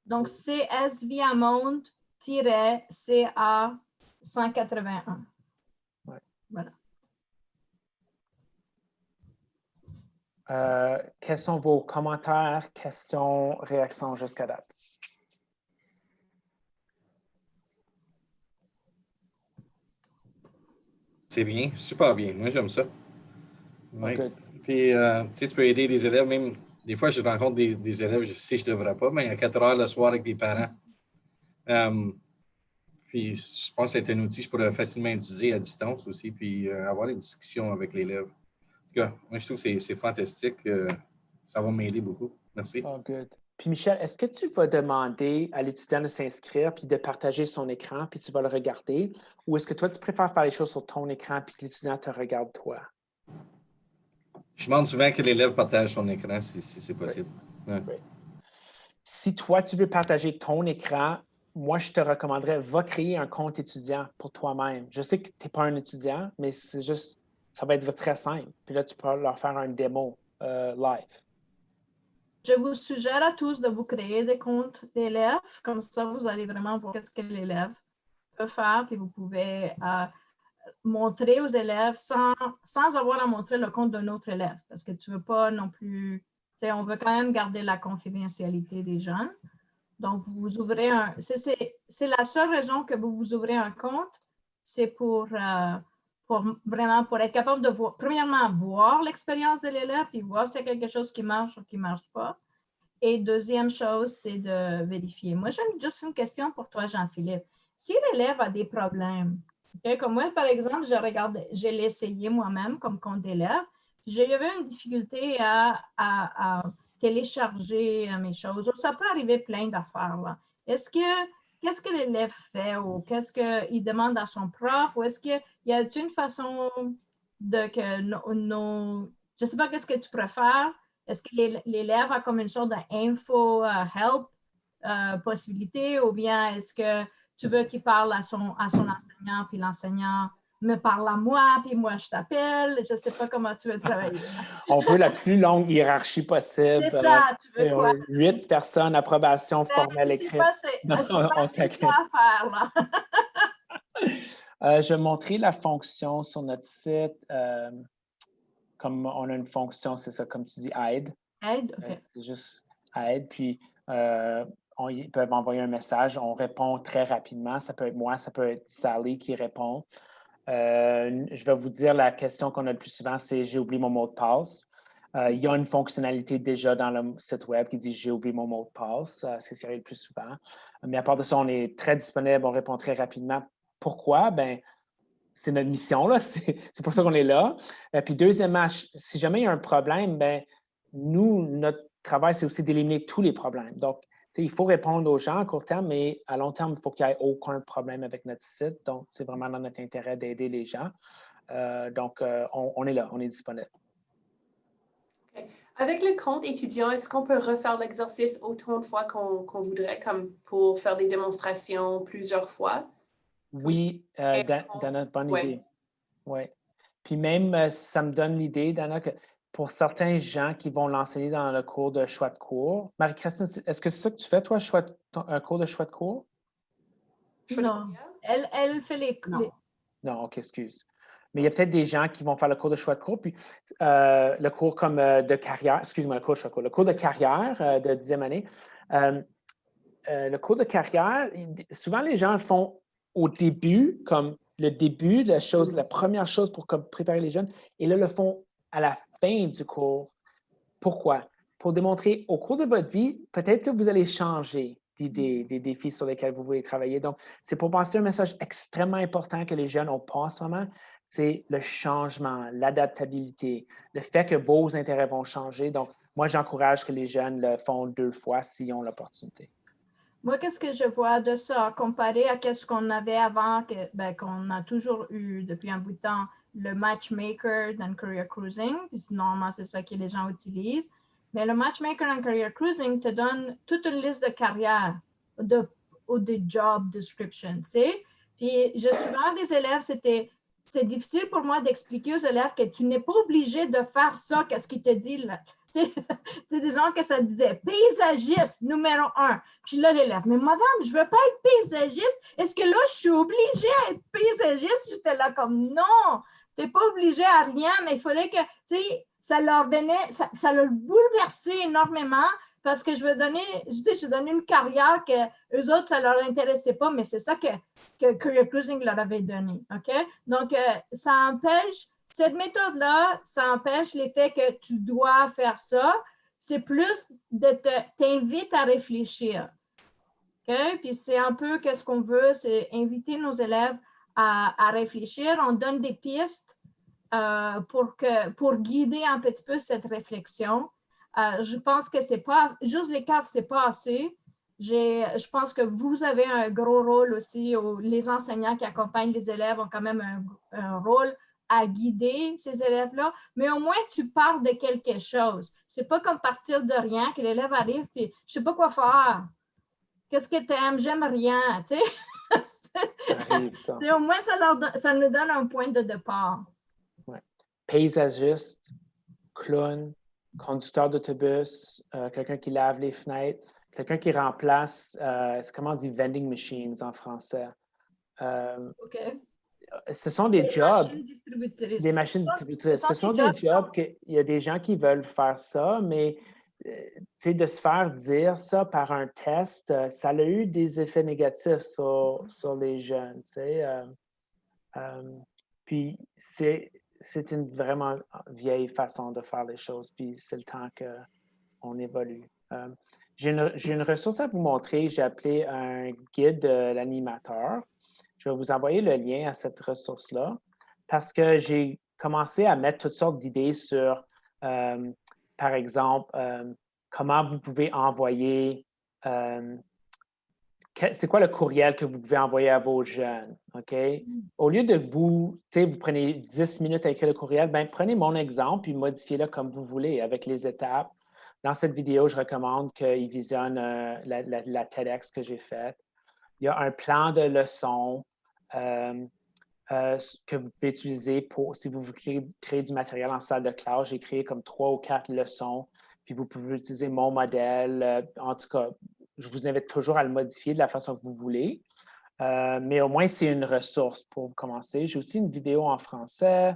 Donc, CS Viamonde-CA 181. Ouais. Voilà. Quels sont vos commentaires, questions, réactions jusqu'à date? C'est bien, super bien. Moi, j'aime ça. Ouais. Good. Puis, tu sais, tu peux aider des élèves, même des fois, je rencontre des élèves, je sais que je ne devrais pas, mais à 4 heures le soir avec des parents. Puis, je pense que c'est un outil que je pourrais facilement utiliser à distance aussi, puis avoir des discussions avec l'élève. En tout cas, moi, je trouve que c'est fantastique. Ça va m'aider beaucoup. Merci. Oh, good. Puis, Michel, est-ce que tu vas demander à l'étudiant de s'inscrire puis de partager son écran, puis tu vas le regarder? Ou est-ce que toi, tu préfères faire les choses sur ton écran puis que l'étudiant te regarde toi? Je demande souvent que l'élève partage son écran si c'est possible. Ouais. Si toi, tu veux partager ton écran, moi, je te recommanderais, va créer un compte étudiant pour toi-même. Je sais que tu n'es pas un étudiant, mais c'est juste, ça va être très simple. Puis là, tu peux leur faire un démo live. Je vous suggère à tous de vous créer des comptes d'élèves. Comme ça, vous allez vraiment voir ce que l'élève peut faire. Puis vous pouvez montrer aux élèves sans avoir à montrer le compte d'un autre élève. Parce que tu ne veux pas non plus... On veut quand même garder la confidentialité des jeunes. Donc, vous ouvrez un... C'est la seule raison que vous ouvrez un compte, c'est pour être capable de voir, premièrement, voir l'expérience de l'élève, puis voir s'il y a quelque chose qui marche ou qui ne marche pas. Et deuxième chose, c'est de vérifier. Moi, j'ai juste une question pour toi, Jean-Philippe. Si l'élève a des problèmes, okay, comme moi, par exemple, j'ai l'essayé moi-même comme compte d'élève, j'avais une difficulté à télécharger mes choses. Ça peut arriver plein d'affaires, là. Est-ce que qu'est-ce que l'élève fait ou qu'est-ce qu'il demande à son prof ou est-ce qu'il y a une façon de que je ne sais pas qu'est-ce que tu préfères. Est-ce que l'élève a comme une sorte d'info help possibilité ou bien est-ce que tu veux qu'il parle à son enseignant puis l'enseignant me parle à moi, puis moi, je t'appelle. Je ne sais pas comment tu veux travailler. On veut la plus longue hiérarchie possible. C'est ça, tu veux quoi? 8 personnes, approbation formelle écrite. C'est pas ça à faire, là. Je vais montrer la fonction sur notre site. Comme on a une fonction, c'est ça, comme tu dis, aide. Aide, OK. C'est juste aide, puis ils peuvent envoyer un message. On répond très rapidement. Ça peut être moi, ça peut être Sally qui répond. Je vais vous dire la question qu'on a le plus souvent, c'est « J'ai oublié mon mot de passe ». Il y a une fonctionnalité déjà dans le site web qui dit « J'ai oublié mon mot de passe ». C'est ce qui arrive le plus souvent. Mais à part de ça, on est très disponible, on répond très rapidement. Pourquoi? Bien, c'est notre mission, là. C'est pour ça qu'on est là. Puis deuxièmement, si jamais il y a un problème, bien, nous, notre travail, c'est aussi d'éliminer tous les problèmes. Donc, il faut répondre aux gens à court terme, mais à long terme, il faut qu'il n'y ait aucun problème avec notre site. Donc, c'est vraiment dans notre intérêt d'aider les gens. Donc, on est là, on est disponible. Okay. Avec le compte étudiant, est-ce qu'on peut refaire l'exercice autant de fois qu'on voudrait, comme pour faire des démonstrations plusieurs fois? Oui, Dana, bonne idée. Oui. Puis même, ça me donne l'idée, Dana, que pour certains gens qui vont l'enseigner dans le cours de choix de cours. Marie-Christine, est-ce que c'est ça que tu fais, toi, un cours de choix de cours? Non, elle fait les... Non, OK, excuse. Mais il y a peut-être des gens qui vont faire le cours de choix de cours, puis le cours comme de carrière, excuse-moi, le cours de choix de cours, le cours de carrière de 10e année. Le cours de carrière, souvent les gens le font au début, comme le début, la première chose pour préparer les jeunes, et là, le font à la fin du cours. Pourquoi? Pour démontrer au cours de votre vie, peut-être que vous allez changer d'idées, des défis sur lesquels vous voulez travailler. Donc, c'est pour passer un message extrêmement important que les jeunes n'ont pas en ce moment, c'est le changement, l'adaptabilité, le fait que vos intérêts vont changer. Donc, moi, j'encourage que les jeunes le font 2 fois s'ils ont l'opportunité. Moi, qu'est-ce que je vois de ça comparé à ce qu'on avait avant, qu'on a toujours eu depuis un bout de temps, le matchmaker dans Career Cruising, puis normalement, c'est ça que les gens utilisent. Mais le matchmaker dans Career Cruising te donne toute une liste de carrières ou de job description, tu sais. Puis, souvent, des élèves, c'était difficile pour moi d'expliquer aux élèves que tu n'es pas obligé de faire ça, qu'est-ce qu'il te dit là. C'est des gens que ça disait paysagiste numéro 1. Puis là, l'élève, mais madame, je ne veux pas être paysagiste. Est-ce que là, je suis obligée à être paysagiste? J'étais là comme non, tu n'es pas obligée à rien, mais il fallait que, tu sais, ça leur donnait, ça leur bouleversait énormément parce que je vais donner une carrière que eux autres, ça ne leur intéressait pas, mais c'est ça que Career Cruising leur avait donné. OK? Donc, ça empêche. Cette méthode-là, ça empêche l'effet que tu dois faire ça. C'est plus t'invite à réfléchir. Okay? Puis c'est un peu qu'est-ce qu'on veut, c'est inviter nos élèves à réfléchir. On donne des pistes pour guider un petit peu cette réflexion. Je pense que c'est pas juste les cartes, c'est pas assez. Je pense que vous avez un gros rôle aussi. Les enseignants qui accompagnent les élèves ont quand même un rôle à guider ces élèves-là, mais au moins tu parles de quelque chose. C'est pas comme partir de rien, que l'élève arrive et je sais pas quoi faire. Qu'est-ce que tu aimes? J'aime rien, tu sais. Au moins, ça nous donne un point de départ. Ouais. Paysagiste, clown, conducteur d'autobus, quelqu'un qui lave les fenêtres, quelqu'un qui remplace, comment on dit vending machines en français? OK. Ce sont des jobs, des machines distributrices. Ce sont des jobs qu'il y a des gens qui veulent faire ça, mais de se faire dire ça par un test, ça a eu des effets négatifs sur les jeunes. Puis c'est une vraiment vieille façon de faire les choses, puis c'est le temps qu'on évolue. J'ai une ressource à vous montrer, j'ai appelé un guide de l'animateur. Je vais vous envoyer le lien à cette ressource-là parce que j'ai commencé à mettre toutes sortes d'idées sur, par exemple, comment vous pouvez envoyer c'est quoi le courriel que vous pouvez envoyer à vos jeunes, OK? Au lieu de vous prenez 10 minutes à écrire le courriel, bien, prenez mon exemple puis modifiez-le comme vous voulez avec les étapes. Dans cette vidéo, je recommande qu'ils visionnent la TEDx que j'ai faite. Il y a un plan de leçons que vous pouvez utiliser si vous voulez créer du matériel en salle de classe. J'ai créé comme 3 ou 4 leçons, puis vous pouvez utiliser mon modèle. En tout cas, je vous invite toujours à le modifier de la façon que vous voulez. Mais au moins, c'est une ressource pour commencer. J'ai aussi une vidéo en français,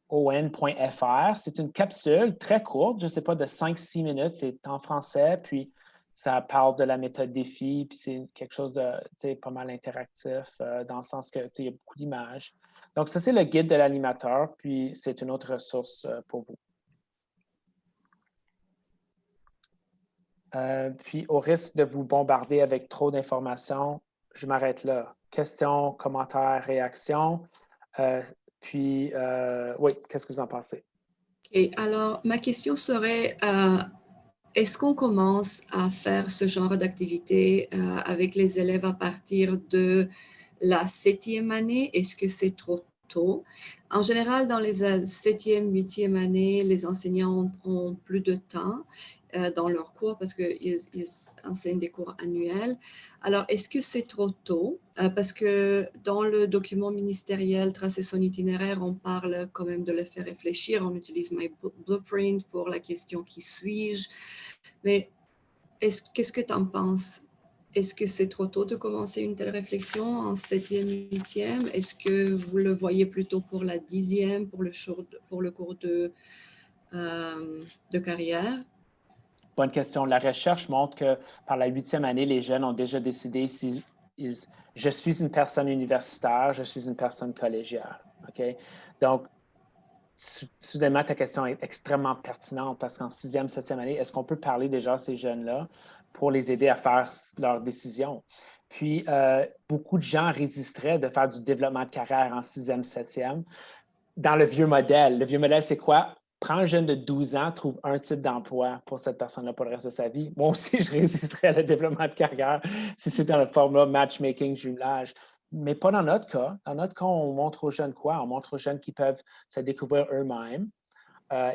on.fr. C'est une capsule très courte, je ne sais pas, de 5-6 minutes. C'est en français, puis ça parle de la méthode défi, puis c'est quelque chose de pas mal interactif, dans le sens que il y a beaucoup d'images. Donc, ça, c'est le guide de l'animateur, puis c'est une autre ressource pour vous. Puis, au risque de vous bombarder avec trop d'informations, je m'arrête là. Questions, commentaires, réactions. Oui, qu'est-ce que vous en pensez? Et alors, ma question serait, est-ce qu'on commence à faire ce genre d'activité avec les élèves à partir de la 7e année? Est-ce que c'est trop tôt? En général, dans les 7e, 8e années, les enseignants ont plus de temps dans leurs cours parce qu'ils enseignent des cours annuels. Alors, est-ce que c'est trop tôt? Parce que dans le document ministériel Tracer son itinéraire, on parle quand même de le faire réfléchir. On utilise My Blueprint pour la question qui suis-je? Mais qu'est-ce que tu en penses? Est-ce que c'est trop tôt de commencer une telle réflexion en 7e, 8e? Est-ce que vous le voyez plutôt pour la 10e, pour le cours de carrière? Bonne question. La recherche montre que par la 8e année, les jeunes ont déjà décidé si je suis une personne universitaire, je suis une personne collégiale. OK? Donc, soudainement, ta question est extrêmement pertinente parce qu'en 6e, 7e année, est-ce qu'on peut parler déjà à ces jeunes-là pour les aider à faire leurs décisions? Puis, beaucoup de gens résisteraient de faire du développement de carrière en 6e, 7e. Dans le vieux modèle, c'est quoi? Prends un jeune de 12 ans, trouve un type d'emploi pour cette personne-là pour le reste de sa vie. Moi aussi, je résisterais au développement de carrière si c'était dans le format matchmaking, jumelage. Mais pas dans notre cas. Dans notre cas, on montre aux jeunes quoi? On montre aux jeunes qu'ils peuvent se découvrir eux-mêmes.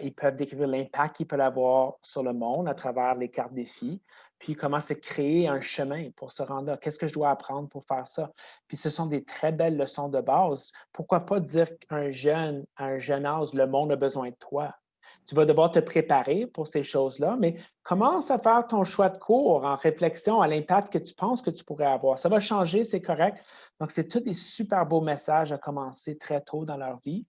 Ils peuvent découvrir l'impact qu'ils peuvent avoir sur le monde à travers les cartes défis, puis comment se créer un chemin pour se rendre là. Qu'est-ce que je dois apprendre pour faire ça? Puis ce sont des très belles leçons de base. Pourquoi pas dire à un jeune âge, le monde a besoin de toi? Tu vas devoir te préparer pour ces choses-là, mais commence à faire ton choix de cours en réflexion à l'impact que tu penses que tu pourrais avoir. Ça va changer, c'est correct. Donc, c'est tous des super beaux messages à commencer très tôt dans leur vie.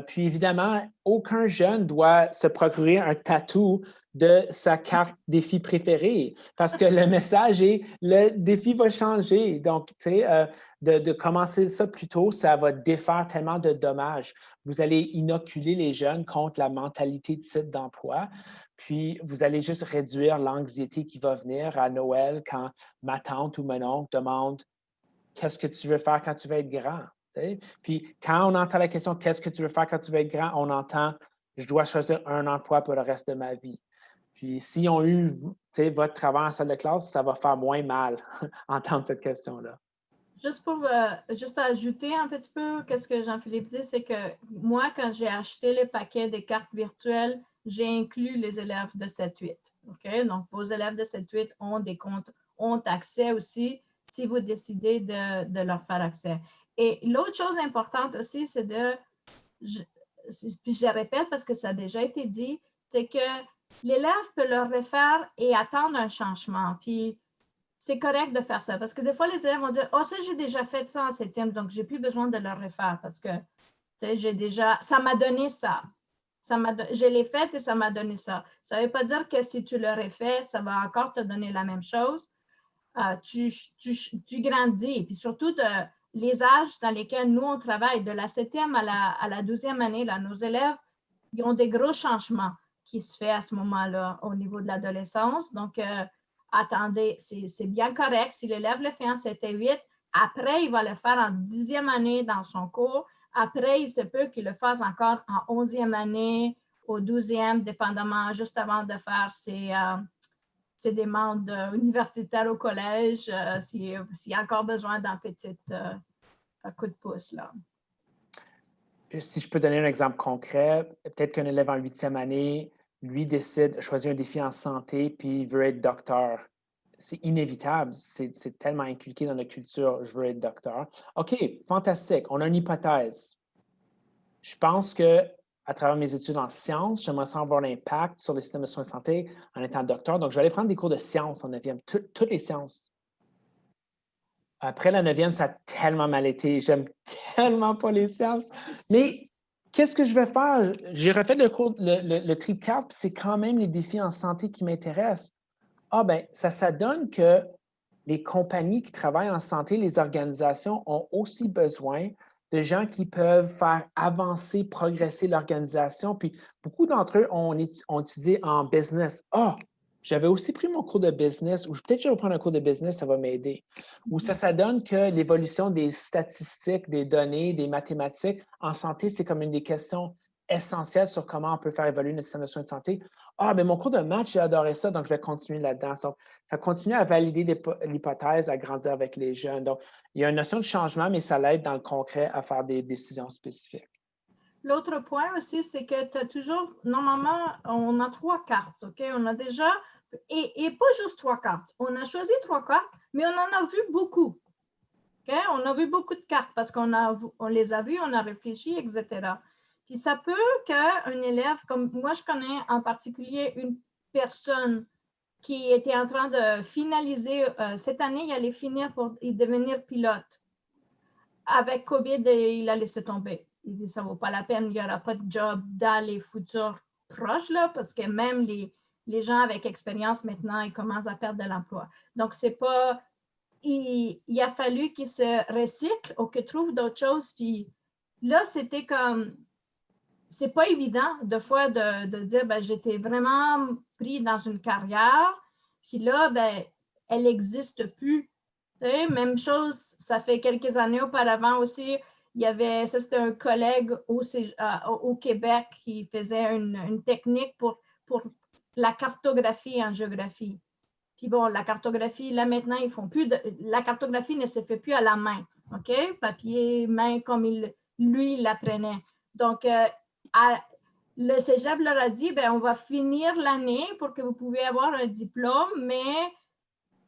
Puis évidemment, aucun jeune doit se procurer un tatou de sa carte défi préférée parce que le message est le défi va changer. Donc, tu sais, de commencer ça plus tôt, ça va défaire tellement de dommages. Vous allez inoculer les jeunes contre la mentalité de site d'emploi. Puis, vous allez juste réduire l'anxiété qui va venir à Noël quand ma tante ou mon oncle demande « Qu'est-ce que tu veux faire quand tu vas être grand? » Puis quand on entend la question « Qu'est-ce que tu veux faire quand tu vas être grand? » on entend « Je dois choisir un emploi pour le reste de ma vie. » Puis s'ils ont eu votre travail en salle de classe, ça va faire moins mal entendre cette question-là. Juste ajouter un petit peu ce que Jean-Philippe dit, c'est que moi, quand j'ai acheté les paquets des cartes virtuelles, j'ai inclus les élèves de 7-8. Okay? Donc, vos élèves de 7-8 ont des comptes, ont accès aussi si vous décidez de leur faire accès. Et l'autre chose importante aussi, c'est puis je répète parce que ça a déjà été dit, c'est que l'élève peut le refaire et attendre un changement. Puis, c'est correct de faire ça parce que des fois, les élèves vont dire « Oh, ça, j'ai déjà fait ça en 7e, donc je n'ai plus besoin de le refaire parce que, tu sais, ça m'a donné ça. Je l'ai fait et ça m'a donné ça. » Ça ne veut pas dire que si tu le refais, ça va encore te donner la même chose. Tu grandis. Puis surtout, les âges dans lesquels nous, on travaille, de la 7e à la 12e année, là, nos élèves, ils ont des gros changements qui se font à ce moment-là au niveau de l'adolescence. Donc, attendez, c'est bien correct. Si l'élève le fait en 7 et 8, après, il va le faire en 10e année dans son cours. Après, il se peut qu'il le fasse encore en 11e année, au 12e, dépendamment, juste avant de faire ses demandes universitaires au collège, s'il y a encore besoin d'un petit coup de pouce. Là. Si je peux donner un exemple concret, peut-être qu'un élève en 8e année, lui, décide, choisir un défi en santé, puis il veut être docteur. C'est inévitable, c'est tellement inculqué dans notre culture, je veux être docteur. OK, fantastique, on a une hypothèse. Je pense que à travers mes études en sciences, j'aimerais avoir l'impact sur le système de soins de santé en étant docteur. Donc, je vais aller prendre des cours de sciences en 9e, toutes les sciences. Après la 9e, ça a tellement mal été. J'aime tellement pas les sciences. Mais qu'est-ce que je vais faire? J'ai refait le tri de cartes, puis c'est quand même les défis en santé qui m'intéressent. Ah ben, ça donne que les compagnies qui travaillent en santé, les organisations ont aussi besoin de gens qui peuvent faire avancer, progresser l'organisation. Puis beaucoup d'entre eux ont étudié en business. Ah, j'avais aussi pris mon cours de business, ou peut-être je vais prendre un cours de business, ça va m'aider. Ou ça donne que l'évolution des statistiques, des données, des mathématiques en santé, c'est comme une des questions essentielles sur comment on peut faire évoluer notre système de soins de santé. Ah, mais mon cours de maths, j'ai adoré ça, donc je vais continuer là-dedans. Ça continue à valider l'hypothèse, à grandir avec les jeunes. Donc, il y a une notion de changement, mais ça l'aide dans le concret à faire des décisions spécifiques. L'autre point aussi, c'est que tu as toujours, normalement, on a 3 cartes, OK? On a déjà, et pas juste 3 cartes. On a choisi 3 cartes, mais on en a vu beaucoup. OK? On a vu beaucoup de cartes parce qu'on les a vues, on a réfléchi, etc. Puis ça peut qu'un élève, comme moi, je connais en particulier une personne qui était en train de finaliser, cette année, il allait finir pour devenir pilote. Avec COVID, il a laissé tomber. Il dit, ça ne vaut pas la peine, il n'y aura pas de job dans les futurs proches, là, parce que même les gens avec expérience, maintenant, ils commencent à perdre de l'emploi. Donc, c'est pas... Il a fallu qu'ils se recyclent ou qu'ils trouvent d'autres choses. Puis là, c'était comme... C'est pas évident, de fois, de dire, ben, j'étais vraiment pris dans une carrière, puis là, ben, elle n'existe plus. Tu sais, même chose, ça fait quelques années auparavant aussi, il y avait, ça c'était un collègue au Québec qui faisait une technique pour la cartographie en géographie. Puis bon, la cartographie, là maintenant, ils font plus la cartographie ne se fait plus à la main, OK? Papier, main, comme lui, il l'apprenait. Donc, le cégep leur a dit, ben, on va finir l'année pour que vous pouvez avoir un diplôme, mais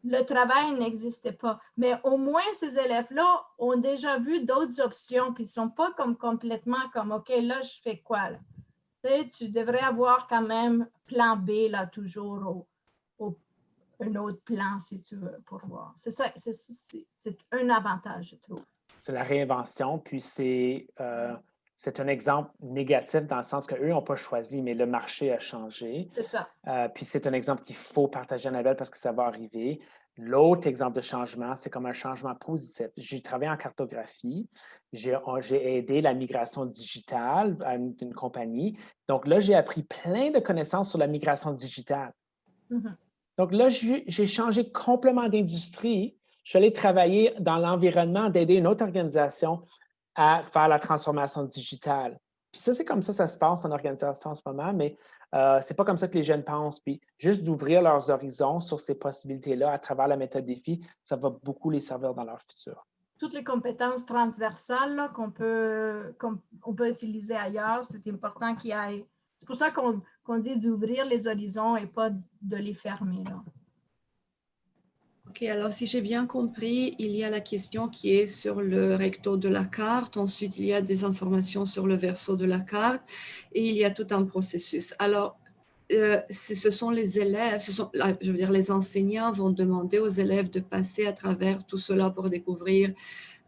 le travail n'existait pas. Mais au moins, ces élèves-là ont déjà vu d'autres options, puis ils ne sont pas comme complètement comme, OK, là, je fais quoi? Là? Tu devrais avoir quand même plan B, là, toujours, un autre plan, si tu veux, pour voir. C'est ça, c'est un avantage, je trouve. C'est la réinvention, puis c'est un exemple négatif dans le sens qu'eux n'ont pas choisi, mais le marché a changé. C'est ça. Puis c'est un exemple qu'il faut partager à Annabelle parce que ça va arriver. L'autre exemple de changement, c'est comme un changement positif. J'ai travaillé en cartographie. J'ai aidé la migration digitale à une compagnie. Donc là, j'ai appris plein de connaissances sur la migration digitale. Mm-hmm. Donc là, j'ai changé complètement d'industrie. Je suis allé travailler dans l'environnement d'aider une autre organisation à faire la transformation digitale. Puis ça, c'est comme ça se passe en organisation en ce moment, mais c'est pas comme ça que les jeunes pensent. Puis juste d'ouvrir leurs horizons sur ces possibilités-là à travers la méthode défi, ça va beaucoup les servir dans leur futur. Toutes les compétences transversales qu'on peut utiliser ailleurs, c'est important qu'il y ait. C'est pour ça qu'on dit d'ouvrir les horizons et pas de les fermer. Là. OK, alors si j'ai bien compris, il y a la question qui est sur le recto de la carte. Ensuite, il y a des informations sur le verso de la carte et il y a tout un processus. Alors, ce sont les élèves, je veux dire, les enseignants vont demander aux élèves de passer à travers tout cela pour découvrir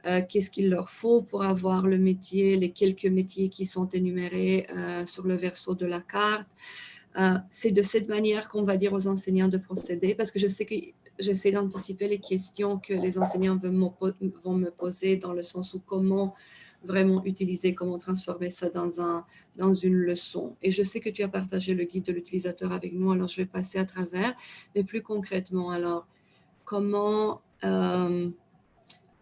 qu'est-ce qu'il leur faut pour avoir le métier, les quelques métiers qui sont énumérés sur le verso de la carte. C'est de cette manière qu'on va dire aux enseignants de procéder, parce que je sais que j'essaie d'anticiper les questions que les enseignants vont me poser dans le sens où comment vraiment utiliser, comment transformer ça dans une leçon. Et je sais que tu as partagé le guide de l'utilisateur avec nous, alors je vais passer à travers. Mais plus concrètement, alors, comment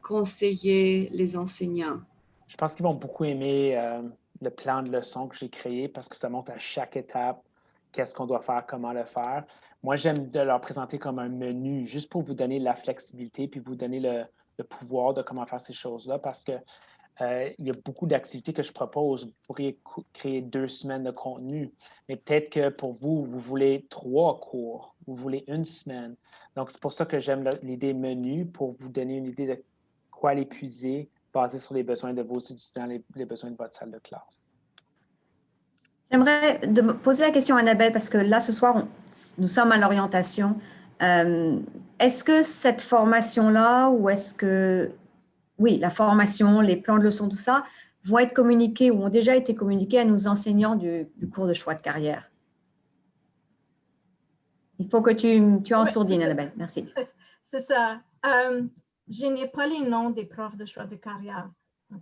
conseiller les enseignants? Je pense qu'ils vont beaucoup aimer le plan de leçon que j'ai créé parce que ça montre à chaque étape qu'est-ce qu'on doit faire, comment le faire. moi, j'aime de leur présenter comme un menu, juste pour vous donner la flexibilité, puis vous donner le pouvoir de comment faire ces choses-là, parce que il y a beaucoup d'activités que je propose. Vous pourriez créer 2 semaines de contenu, mais peut-être que pour vous, vous voulez 3 cours, vous voulez 1 semaine. Donc, c'est pour ça que j'aime l'idée menu, pour vous donner une idée de quoi l'épuiser, basé sur les besoins de vos étudiants, les besoins de votre salle de classe. J'aimerais poser la question à Annabelle parce que là, ce soir, nous sommes à l'orientation. Est-ce que cette formation-là ou est-ce que, oui, la formation, les plans de leçons, tout ça, vont être communiqués ou ont déjà été communiqués à nos enseignants du cours de choix de carrière? Il faut que tu en sourdines, Annabelle. Merci. C'est ça. Je n'ai pas les noms des profs de choix de carrière.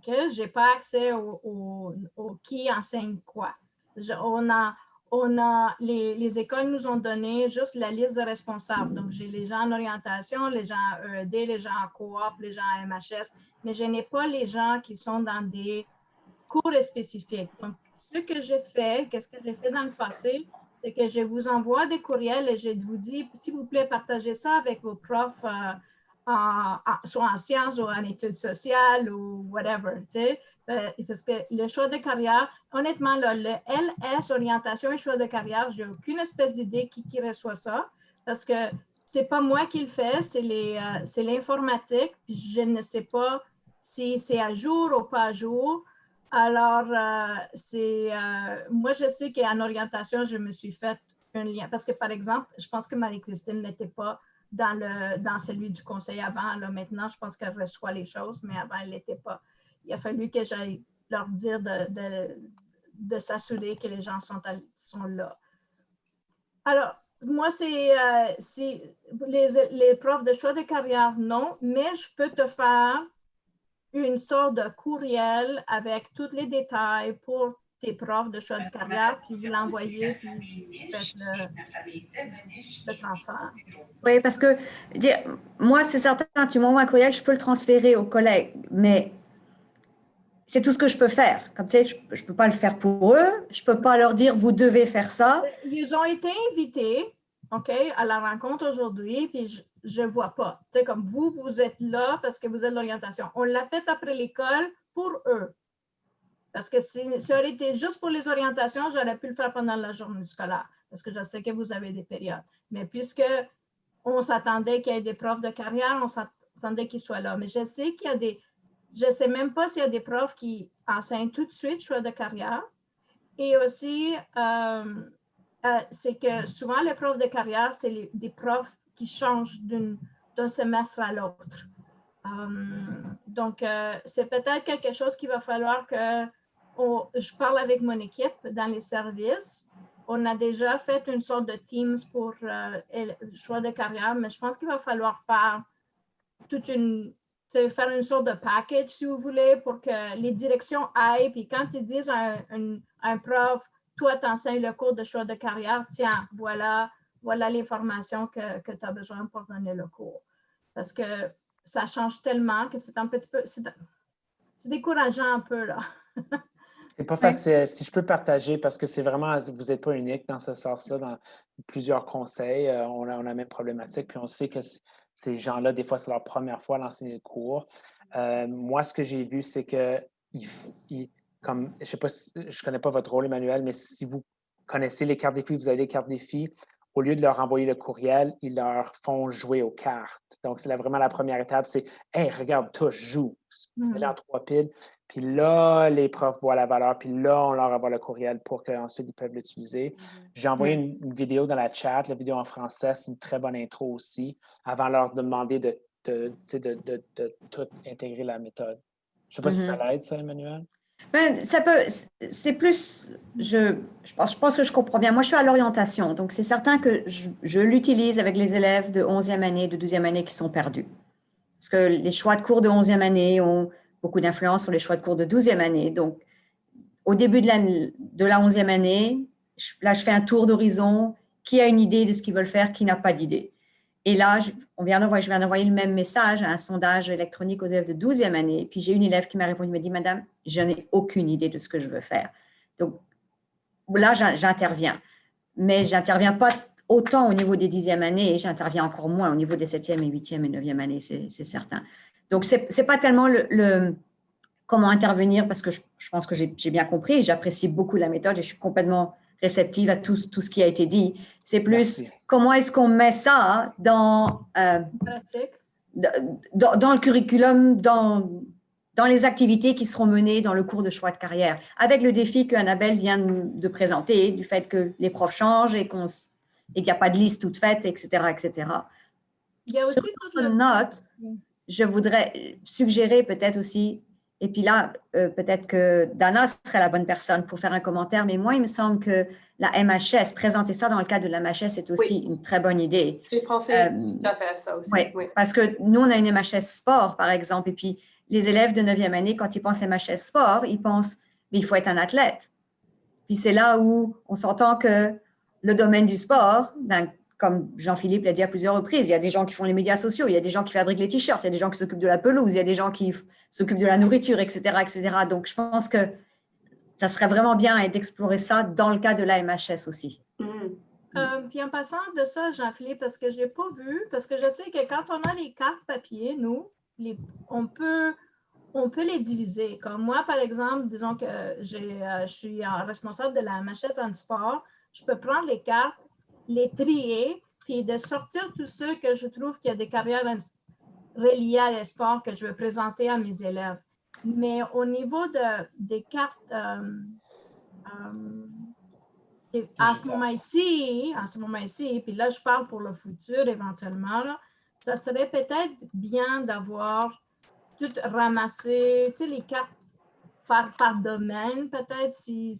Je n'ai pas accès au qui enseigne quoi. Les écoles nous ont donné juste la liste de responsables. Donc, j'ai les gens en orientation, les gens en EED, les gens en coop, les gens en MHS, mais je n'ai pas les gens qui sont dans des cours spécifiques. Donc, ce que j'ai fait, qu'est-ce que j'ai fait dans le passé, c'est que je vous envoie des courriels et je vous dis, s'il vous plaît, partagez ça avec vos profs, soit en sciences ou en études sociales ou whatever, tu sais. Parce que le choix de carrière, honnêtement, là, le LS, orientation et choix de carrière, je n'ai aucune espèce d'idée qui reçoit ça parce que ce n'est pas moi qui le fais, c'est l'informatique, puis je ne sais pas si c'est à jour ou pas à jour. Alors, moi, je sais qu'en orientation, je me suis fait un lien parce que, par exemple, je pense que Marie-Christine n'était pas dans celui du conseil avant. Là, maintenant, je pense qu'elle reçoit les choses, mais avant, elle n'était pas. Il a fallu que j'aille leur dire de s'assurer que les gens sont là. Alors, moi, c'est les profs de choix de carrière, non, mais je peux te faire une sorte de courriel avec tous les détails pour tes profs de choix de carrière, puis vous l'envoyez, puis faites le transfert. Oui, parce que moi, c'est certain, tu m'envoies un courriel, je peux le transférer aux collègues, mais c'est tout ce que je peux faire. Comme tu sais, je ne peux pas le faire pour eux, je ne peux pas leur dire, vous devez faire ça. Ils ont été invités, OK, à la rencontre aujourd'hui, puis je ne vois pas. Tu sais, comme vous êtes là parce que vous êtes l'orientation. On l'a fait après l'école pour eux. Parce que si ça aurait été juste pour les orientations, j'aurais pu le faire pendant la journée scolaire, parce que je sais que vous avez des périodes. Mais puisque on s'attendait qu'il y ait des profs de carrière, on s'attendait qu'ils soient là. Mais je sais qu'il y a je ne sais même pas s'il y a des profs qui enseignent tout de suite choix de carrière. Et aussi, c'est que souvent, les profs de carrière, c'est des profs qui changent d'un semestre à l'autre. Donc, c'est peut-être quelque chose qu'il va falloir que je parle avec mon équipe dans les services. On a déjà fait une sorte de Teams pour le choix de carrière, mais je pense qu'il va falloir faire faire une sorte de package, si vous voulez, pour que les directions aillent. Puis quand ils disent à un prof, toi, tu enseignes le cours de choix de carrière, tiens, voilà l'information que tu as besoin pour donner le cours. Parce que ça change tellement que c'est un petit peu, c'est décourageant un peu, là. C'est pas facile. Si je peux partager, parce que c'est vraiment, vous n'êtes pas unique dans ce sens-là, dans plusieurs conseils, on a la même problématique, puis on sait que ces gens-là, des fois, c'est leur première fois à l'enseigner le cours. Moi, ce que j'ai vu, c'est que, comme, je ne sais pas, je ne connais pas votre rôle, Emmanuel, mais si vous connaissez les cartes défis, vous avez les cartes défis, au lieu de leur envoyer le courriel, ils leur font jouer aux cartes. Donc, c'est vraiment la première étape, c'est « Hey, regarde, touche, joue ». Mets-les en 3 piles. Puis là, les profs voient la valeur, puis là, on leur envoie le courriel pour qu'ensuite ils peuvent l'utiliser. J'ai envoyé une vidéo dans la chat, la vidéo en français, c'est une très bonne intro aussi, avant leur demander de tout intégrer la méthode. Je ne sais pas si ça l'aide, ça, Emmanuel? Ben, c'est plus, je pense que je comprends bien. Moi, je suis à l'orientation, donc c'est certain que je l'utilise avec les élèves de 11e année, de 12e année qui sont perdus. Parce que les choix de cours de 11e année ont beaucoup d'influence sur les choix de cours de 12e année. Donc, au début de la 11e année, là, je fais un tour d'horizon. Qui a une idée de ce qu'ils veulent faire, qui n'a pas d'idée? Et là, je viens d'envoyer le même message à un sondage électronique aux élèves de 12e année. Puis j'ai une élève qui m'a répondu, m'a dit, Madame, je n'ai aucune idée de ce que je veux faire. Donc là, j'interviens. Mais je n'interviens pas autant au niveau des 10e années et j'interviens encore moins au niveau des 7e et 8e et 9e années, c'est certain. Donc, ce n'est pas tellement comment intervenir parce que je pense que j'ai bien compris, j'apprécie beaucoup la méthode et je suis complètement réceptive à tout ce qui a été dit. C'est plus comment est-ce qu'on met ça dans le curriculum, dans les activités qui seront menées dans le cours de choix de carrière, avec le défi que Annabelle vient de présenter, du fait que les profs changent et qu'il n'y a pas de liste toute faite, etc., etc. Il y a aussi une note, je voudrais suggérer peut-être aussi, et puis là, peut-être que Dana serait la bonne personne pour faire un commentaire, mais moi, il me semble que la MHS, présenter ça dans le cadre de la MHS est aussi une très bonne idée. J'ai pensé tout à fait à ça aussi. Oui, parce que nous, on a une MHS sport, par exemple, et puis les élèves de 9e année, quand ils pensent MHS sport, ils pensent, mais il faut être un athlète. Puis c'est là où on s'entend que le domaine du sport, comme Jean-Philippe l'a dit à plusieurs reprises, il y a des gens qui font les médias sociaux, il y a des gens qui fabriquent les t-shirts, il y a des gens qui s'occupent de la pelouse, il y a des gens qui s'occupent de la nourriture, etc., etc. Donc, je pense que ça serait vraiment bien d'explorer ça dans le cas de la MHS aussi. Puis en passant de ça, Jean-Philippe, parce que je ne l'ai pas vu, parce que je sais que quand on a les cartes papier, nous, on peut les diviser. Comme moi, par exemple, disons que je suis responsable de la MHS en sport, je peux prendre les cartes, les trier, puis de sortir tous ceux que je trouve qu'il y a des carrières reliées à l'esport que je veux présenter à mes élèves. Mais au niveau des cartes, à ce moment-ci, puis là, je parle pour le futur éventuellement, là, ça serait peut-être bien d'avoir tout ramassé, tu sais, les cartes par domaine, peut-être, si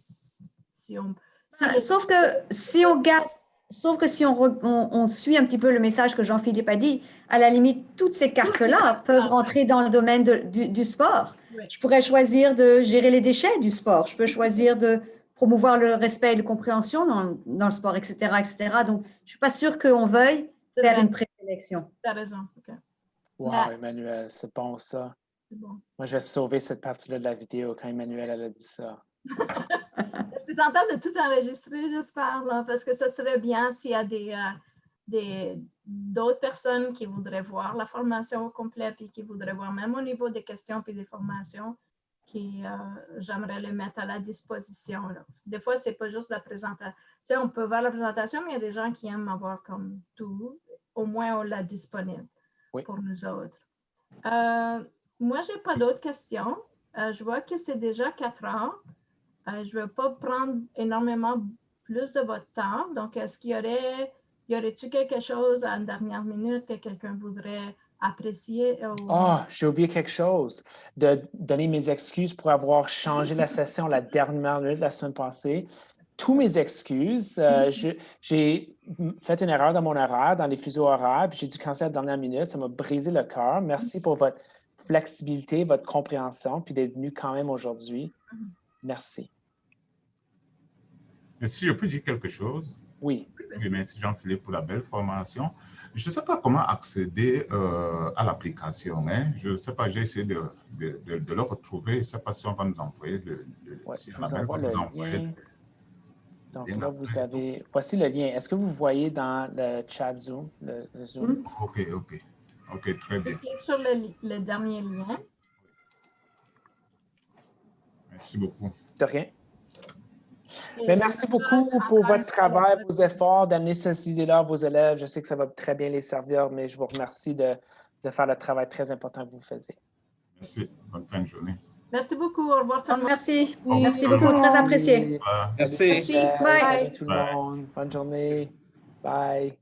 on... Sauf que si on garde, sauf que si on suit un petit peu le message que Jean-Philippe a dit, à la limite, toutes ces cartes-là peuvent rentrer dans le domaine du sport. Oui. Je pourrais choisir de gérer les déchets du sport. Je peux choisir de promouvoir le respect et la compréhension dans le sport, etc., etc. Donc, je ne suis pas sûre qu'on veuille faire une présélection. Tu as raison. Okay. Wow, Emmanuel, c'est bon ça. Bon. Moi, je vais sauver cette partie-là de la vidéo quand Emmanuel elle a dit ça. Je suis contente de tout enregistrer, j'espère, parce que ça serait bien s'il y a d'autres personnes qui voudraient voir la formation au complet et qui voudraient voir même au niveau des questions et des formations, j'aimerais les mettre à la disposition. Là. Parce que des fois, ce n'est pas juste la présentation. Tu sais, on peut voir la présentation, mais il y a des gens qui aiment avoir comme tout. Au moins, on l'a disponible pour nous autres. Moi, je n'ai pas d'autres questions. Je vois que c'est déjà 4 heures. Je ne veux pas prendre énormément plus de votre temps. Donc, est-ce qu'il y aurait-tu quelque chose à une dernière minute que quelqu'un voudrait apprécier? J'ai oublié quelque chose. De donner mes excuses pour avoir changé la session la dernière minute la semaine passée. Tous mes excuses. J'ai fait une erreur dans mon horaire, dans les fuseaux horaires, puis j'ai dû canceller la dernière minute. Ça m'a brisé le cœur. Merci pour votre flexibilité, votre compréhension, puis d'être venu quand même aujourd'hui. Merci. Si je peux dire quelque chose? Oui. Merci Jean-Philippe pour la belle formation. Je ne sais pas comment accéder à l'application. Hein? Je ne sais pas, j'ai essayé de le retrouver. Je ne sais pas si on va nous envoyer si je vous envoie le lien. Donc là, vous avez... Voici le lien. Est-ce que vous voyez dans le chat Zoom, le Zoom? OK, très bien. Clique sur le dernier lien. Merci beaucoup. De rien. Mais merci beaucoup pour votre travail, vos efforts d'amener cette idée-là à vos élèves. Je sais que ça va très bien les servir, mais je vous remercie de faire le travail très important que vous faisiez. Merci. Bonne fin de journée. Merci beaucoup. Au revoir tout le monde. Merci. Merci beaucoup. Très apprécié. Merci. Bye. Bye tout le monde. Bonne journée. Bye.